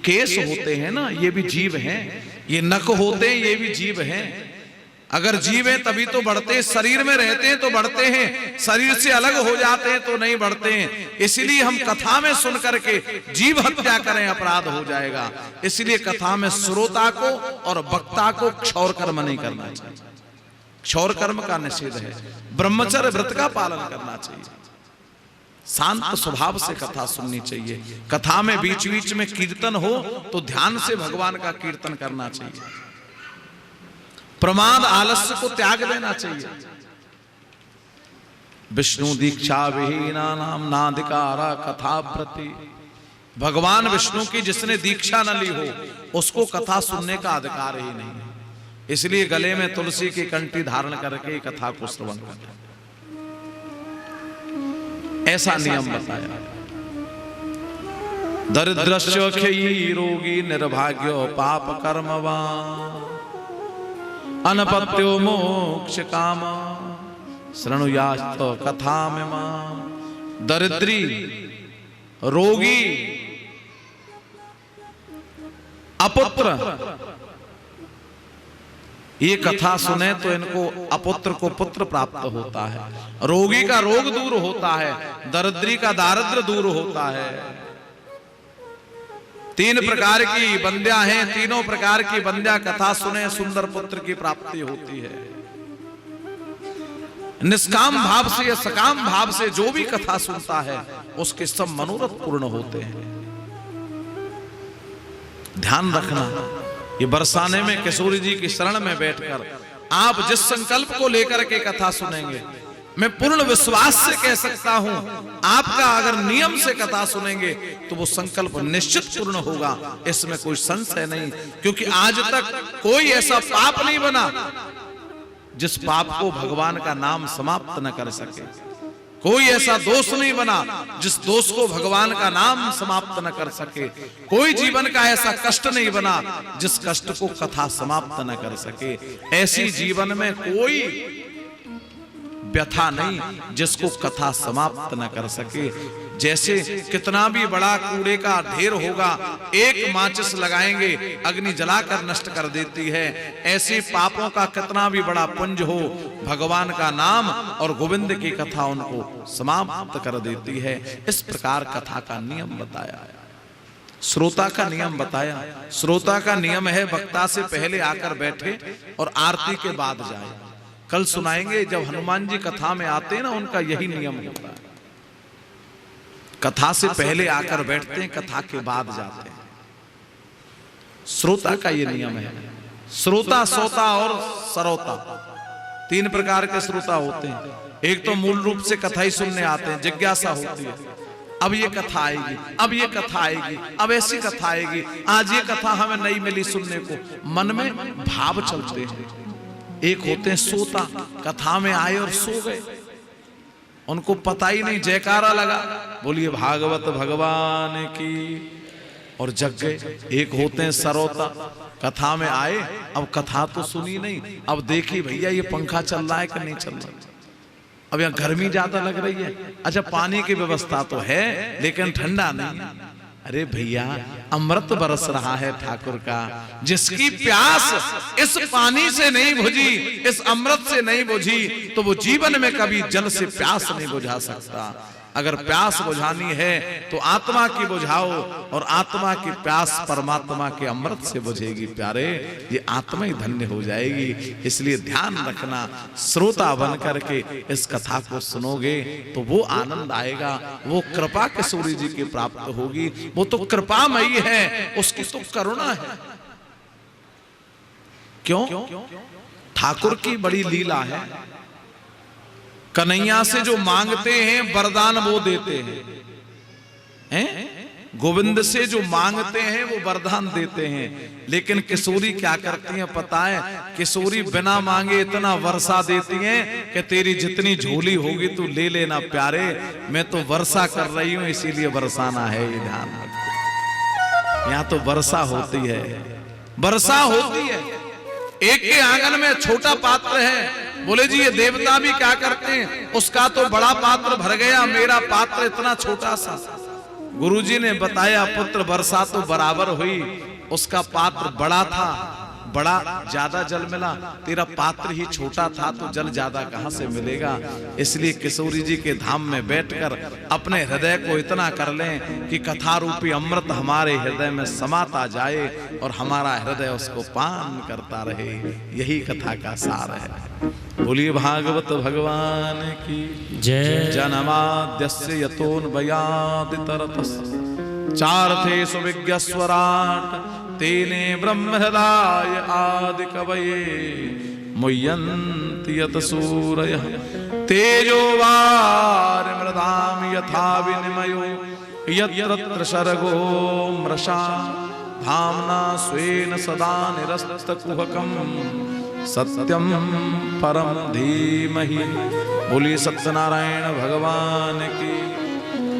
केस होते हैं ना, ये भी जीव हैं, ये नख होते हैं, ये भी जीव हैं। अगर जीव हैं तभी तो बढ़ते हैं, शरीर में रहते हैं तो बढ़ते हैं, शरीर से अलग हो जाते हैं तो नहीं बढ़ते हैं। इसलिए हम कथा में सुन करके जीव हत्या करें अपराध हो जाएगा। इसलिए कथा में श्रोता को और वक्ता को क्षौर कर्म नहीं करना चाहिए। क्षौर कर्म का निषेध है, ब्रह्मचर्य व्रत का पालन करना चाहिए, शांत स्वभाव से कथा सुननी चाहिए। कथा में बीच बीच में कीर्तन हो तो ध्यान से भगवान का कीर्तन करना चाहिए। प्रमाद आलस्य को त्याग देना चाहिए। विष्णु दीक्षा विहीना नाम नाधिकारा कथा प्रति। भगवान विष्णु की जिसने दीक्षा न ली हो उसको कथा सुनने का अधिकार ही नहीं है। इसलिए गले में तुलसी की कंठी धारण करके कथा को श्रवण करना, ऐसा नियम बताया। दरिद्रस्य क्षयी रोगी निर्भाग्यो पाप कर्मवान अनपत्यो मोक्ष काम शृणुयास्त कथा में। दरिद्री, रोगी, अपुत्र ये कथा सुने तो इनको अपुत्र को पुत्र प्राप्त होता है, रोगी का रोग दूर होता है, दरिद्री का दारिद्र्य दूर होता है। 3 प्रकार की बंद्या हैं, तीनों प्रकार की बंद्या कथा सुने सुंदर पुत्र की प्राप्ति होती है। निष्काम भाव से या सकाम भाव से जो भी कथा सुनता है उसके सब मनोरथ पूर्ण होते हैं। ध्यान रखना, ये बरसाने में किशोरी जी की शरण में बैठकर आप जिस संकल्प को लेकर के कथा सुनेंगे, मैं पूर्ण विश्वास से कह सकता हूं, आपका अगर नियम से कथा सुनेंगे तो वो संकल्प निश्चित पूर्ण होगा, इसमें कोई संशय नहीं। क्योंकि आज तक कोई ऐसा पाप नहीं बना जिस पाप को भगवान का नाम समाप्त न कर सके। कोई ऐसा दोष नहीं बना जिस दोष को भगवान का नाम समाप्त न कर सके। कोई जीवन का ऐसा कष्ट नहीं बना जिस कष्ट को कथा समाप्त न कर सके। ऐसी जीवन में कोई व्यथा नहीं जिसको कथा समाप्त न कर सके। जैसे कितना भी बड़ा कूड़े का ढेर होगा, एक माचिस लगाएंगे अग्नि जलाकर नष्ट कर देती है, ऐसे पापों का कितना भी बड़ा पुंज हो, भगवान का नाम और गोविंद की कथा उनको समाप्त कर देती है। इस प्रकार कथा का नियम बताया, श्रोता का नियम बताया। श्रोता का नियम है वक्ता से पहले आकर बैठे और आरती के बाद जाए। कल सुनाएंगे जब हनुमान जी कथा में आते हैं ना, उनका यही नियम होता है, कथा से पहले आकर बैठते हैं, कथा के बाद जाते हैं। श्रोता का ये नियम है। श्रोता, सोता और सरोता, 3 प्रकार के श्रोता होते हैं। एक तो मूल रूप से कथा ही सुनने आते हैं, जिज्ञासा होती है, अब ये कथा आएगी, अब ये कथा आएगी, अब ऐसी कथा आएगी, आज ये कथा हमें नहीं मिली सुनने को, मन में भाव चलते हैं। एक होते हैं सोता, कथा में आए और सो गए, उनको पता ही नहीं, जयकारा लगा, बोलिए भागवत भगवान की, और जग गए। एक होते हैं सरोता, कथा में आए, अब कथा तो सुनी नहीं, अब देखी भैया ये पंखा चल रहा है कि नहीं चल रहा, अब यहाँ गर्मी ज्यादा लग रही है, अच्छा पानी की व्यवस्था तो है लेकिन ठंडा नहीं है। अरे भैया अमृत बरस रहा है ठाकुर का, जिसकी प्यास इस पानी से नहीं बुझी, इस अमृत से नहीं बुझी, तो वो जीवन में कभी जल से प्यास नहीं बुझा सकता। अगर प्यास बुझानी है तो आत्मा की बुझाओ, और आत्मा की प्यास परमात्मा के अमृत से बुझेगी प्यारे, ये आत्मा ही धन्य हो जाएगी। इसलिए ध्यान रखना, श्रोता बन करके इस कथा को सुनोगे तो वो आनंद आएगा, वो कृपा किशोरी जी की प्राप्त होगी। वो तो कृपामयी है, उसकी तो करुणा है। क्यों? ठाकुर की बड़ी लीला है, कन्हैया से जो मांगते हैं वरदान वो देते हैं, गोविंद से जो मांगते हैं वो वरदान देते हैं। लेकिन किशोरी क्या करती हैं पता है? किशोरी बिना मांगे इतना वर्षा देती हैं कि तेरी जितनी झोली होगी तू ले लेना प्यारे, मैं तो वर्षा कर रही हूं इसीलिए बरसाना है, ये ध्यान रखो। यहाँ तो वर्षा होती है, वर्षा होती है। एक के आंगन में छोटा पात्र है, बोले जी ये देवता भी क्या करते हैं, उसका तो बड़ा पात्र भर गया, मेरा पात्र इतना छोटा सा। गुरुजी ने बताया पुत्र वर्षा तो बराबर हुई, उसका पात्र बड़ा था, बड़ा ज्यादा जल मिला, तेरा पात्र ही छोटा था तो जल ज्यादा कहां से मिलेगा। इसलिए किशोरी जी के धाम में बैठकर अपने हृदय को इतना कर लें कि कथा रूपी अमृत हमारे हृदय में समाता जाए और हमारा हृदय उसको पान करता रहे। यही कथा का सार है। बोलिए भागवत भगवान की जय। जन्माद्यस्य यतोऽन्वयादितरतस्य चार्थे सुविज्ञस्वराट तेने ब्रह्म हृदय आदि कवये मुह्यन्ति यत सूरयः तेजो वारिमृतां यथा विनिमयो यत्र सर्गो मृषा धाम्ना स्वेन सदा निरस्तकुहकं सत्यं परम धीमहि। बोलिए सत्यनारायण भगवान की,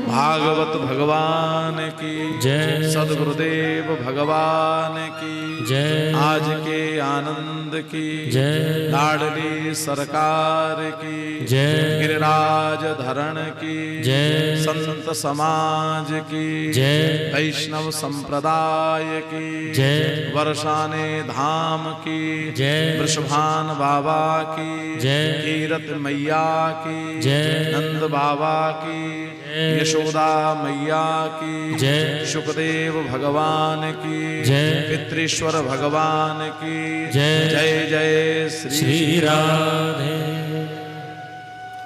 भागवत भगवान की जय। सद्गुरुदेव भगवान की जय। आज के आनंद की जय। लाडली सरकार की जय। गिरिराज धरण की जय। संत समाज की जय। वैष्णव संप्रदाय की जय। वर्षाने धाम की जय। वृषभान बाबा की जय। कीरत मैया की जय। नंद बाबा की यशोदा मैया की जय। सुखदेव भगवान की जय। पितृश्वर भगवान की जय। जय जय श्री राधे।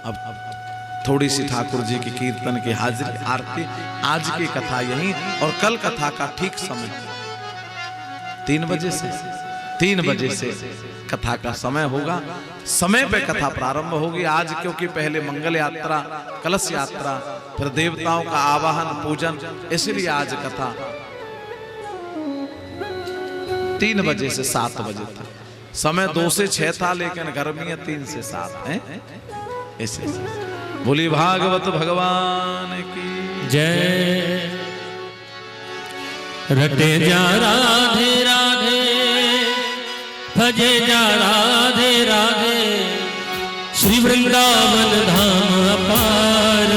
अब थोड़ी सी ठाकुर जी की कीर्तन की हाजिरी आरती। आज की कथा यही और कल कथा का ठीक समय 3 बजे से 3 बजे से कथा का समय होगा। समय पे कथा प्रारंभ होगी आज, क्योंकि पहले मंगल यात्रा, कलश यात्रा, फिर देवताओं का आवाहन पूजन, इसलिए आज कथा 3 बजे से 7 बजे तक। समय 2 से 6 था, लेकिन गर्मियां 3 से 7 है। इसलिए बोली भागवत भगवान की जय। रटे जा राधे राधे, भजे जा राधे राधे, श्री वृंदावन धाम अपार।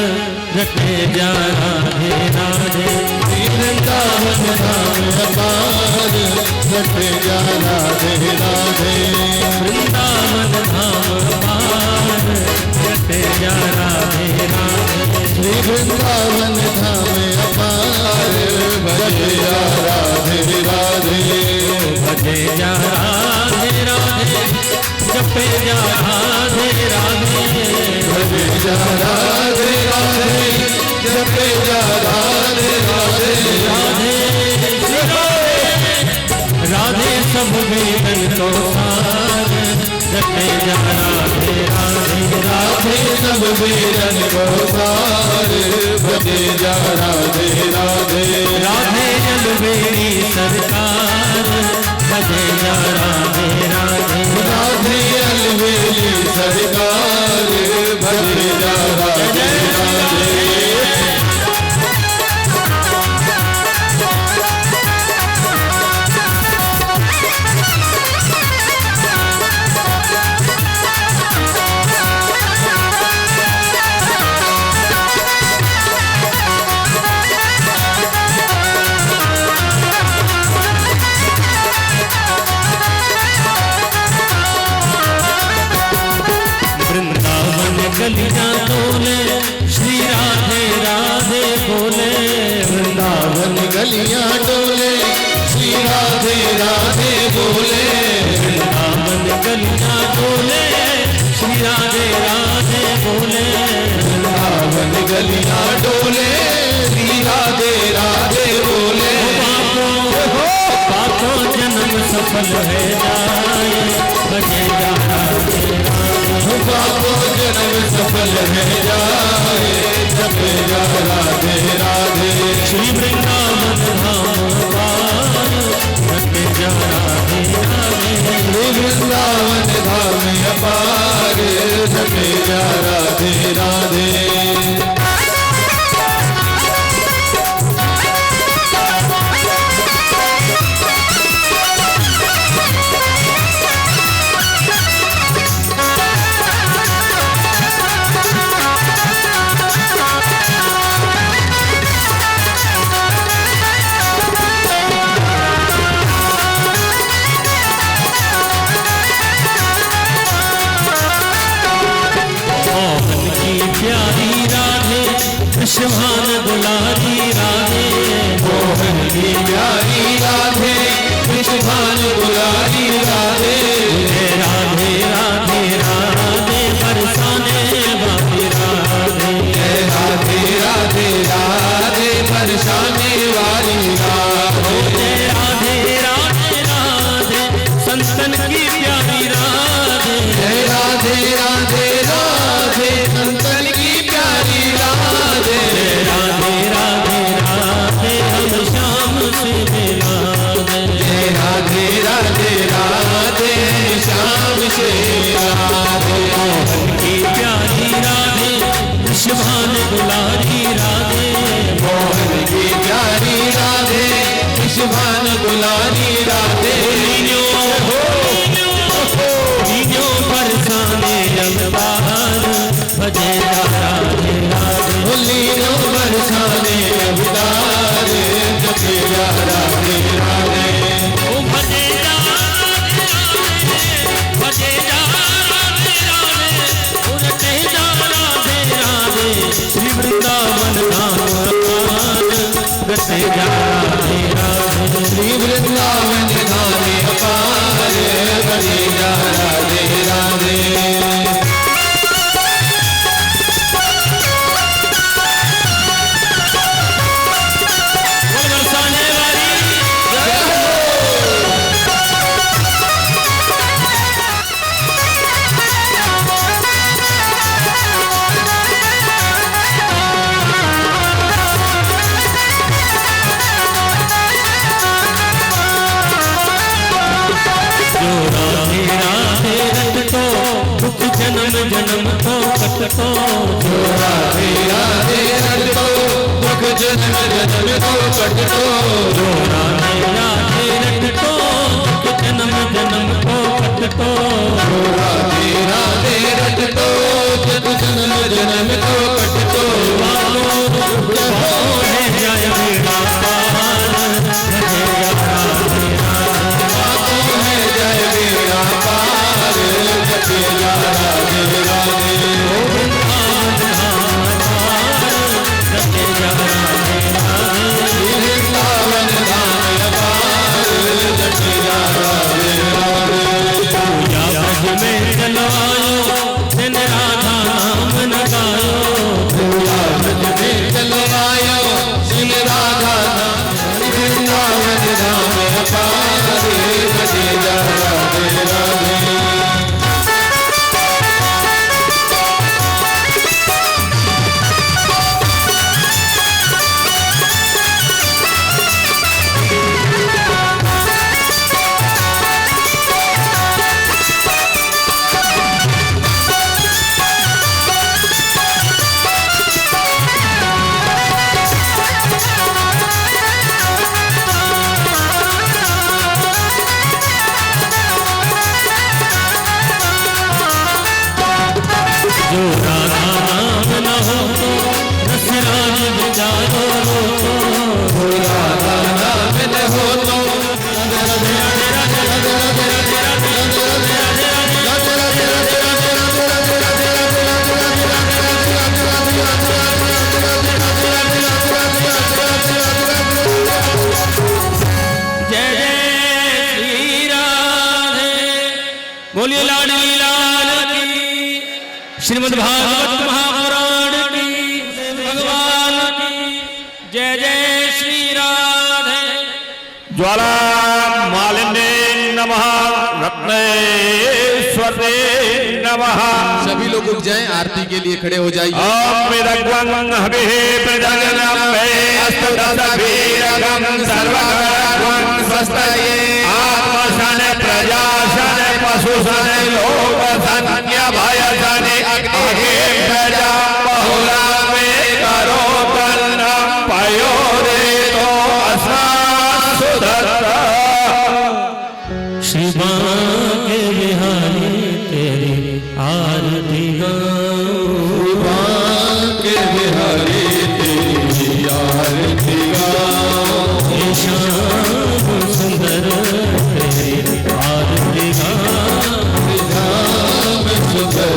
रटे जा राधे राधे, श्री वृंदावन धाम अपार। रटे जा राधे राधे, वृंदावन धाम अपार। रटे जा राधे राधे, श्री वृंदावन धाम अपार। भजे जा राधे राधे, भजे जा राधे राधे, जपे जा राधे राधे, भजे जा राधे राधे, जपे जा राधे राधे। राधे राधे सब वेदन को सार। जपे जा राधे राधे, राधे सब वेदन को सार। भजे जा राधे राधे, राधे अलवेरी सरकार। भजे जा राधे राधे, राधे अलवेली सरकार। भजे जा राधे राधे। गलियां डोले, श्री राधे राधे बोले। वृंदावन गलियां डोले, श्री राधे राधे बोले। वृंदावन गलियां डोले, श्री राधे राधे बोले। वृंदावन गलियां डोले, श्री राधे राधे बोले। पापों जन्म सफल है जाए। भजे जा राधे राधे, पापों जन्म सफल है जाए। जपे जा राधे राधे, श्री वृंदावन धाम पार। जपे जा राधे राधे, श्री वृंदावन धाम अपार। जपे जा राधे राधे। विश्वभान दुलारी राधे मोहन की प्यारी राधे विश्वभान दुलारी राधे राधे राधे राधे बरसाने वाली राधे राधे राधे राधे बरसाने वाली राधे राधे राधे राधे संतन की प्यारी राधे राधे राधे राधे संतन की प्यारी राधे राधे राधे राधे हम श्याम से मिला दे राधे राधे राधे श्याम से राधे मोहन की प्यारी राधे विश्वभान दुलारी राधे मोहन की प्यारी राधे विश्वभान दुलारी राधे लीनो बरसाने अवतार भजे राधे राधे लीनो बरसाने अवतार जपे राधे राधे ओ भजे राधे भजे राधे राधे उरटे राधे राधे श्री वृंदावन धाम गते राधे राधे श्री वृंदावन धाम अपार गते राधे राधे बरसाने वाली जो राधे राधे रटतो दुख जन्म जन्म को कटतो जो राधे राधे रटतो दुख जन्म जन्म को कटतो जो राधे राधे रटतो दुख जन्म जन्म को कटतो राधे राधे रटतो दुख जन्म जन्म को कटतो है जय मेरा पार भजे राधे बातों है जय मेरा पार जपे राधे राधे वृंदावन धाम अपार जपे राधे राधे पूजा ब्रज में चलवायो दिन राधा नाम न गायो पूजा ब्रज में चलो आयो श्री राधा नाम वृंदावन धाम अपार भजे राधे राधे जो राधा नाम न हो तो रसराज विचारो तो राधा नाम न हो तो जय जय श्री राधे बोलिए लाडली लाल की श्रीमद् भागवत महापुराण की भगवान की जय जय श्री राधे ज्वाला मालिन्ये नमः रत्नेश्वरे नमः सभी लोग उठ जाएं आरती के लिए खड़े हो जाइए ओम विदग्वं हविः प्रजननम्भे अस्तुतभीरगं सर्वगणं स्वस्तये आत्मशन प्रजाशन पशुशन लोकसन भयसन अग्निः प्रजा बहुला मे करोतन्न पयोरेतो अस्मासु दत्तः श्री बांके बिहारी तेरी आरती गाऊं के बिहारी तेरी आरती गाऊं हे श्याम सुंदर तेरी आरती गाऊं धाम सुंदर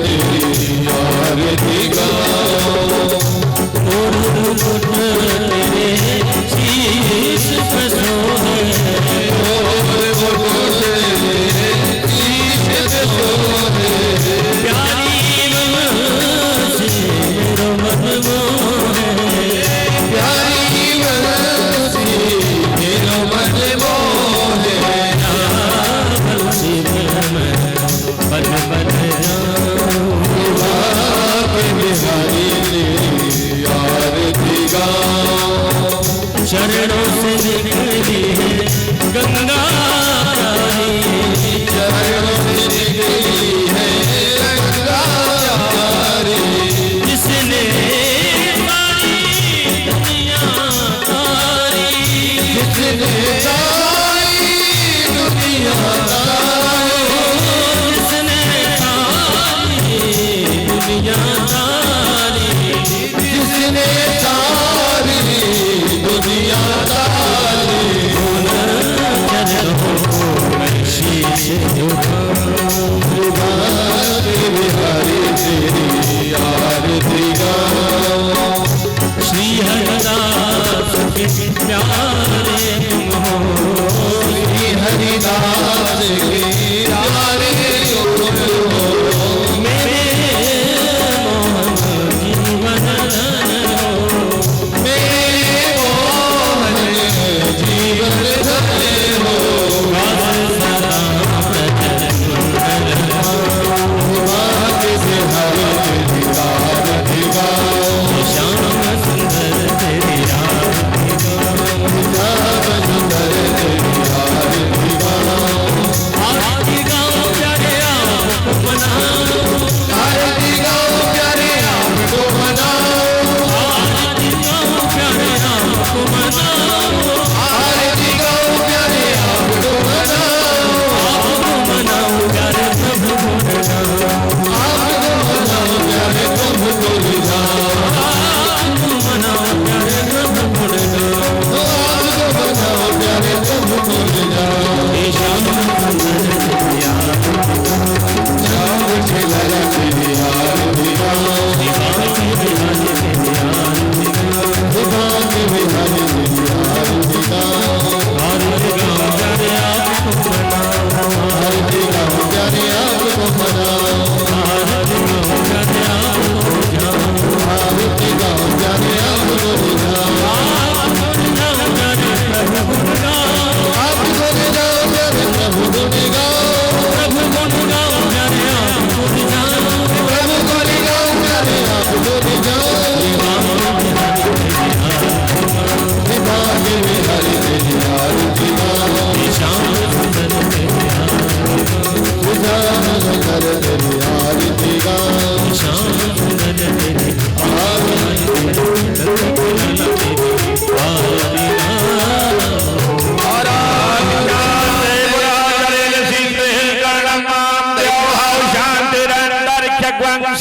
तेरी आरती गाऊं रघ्वं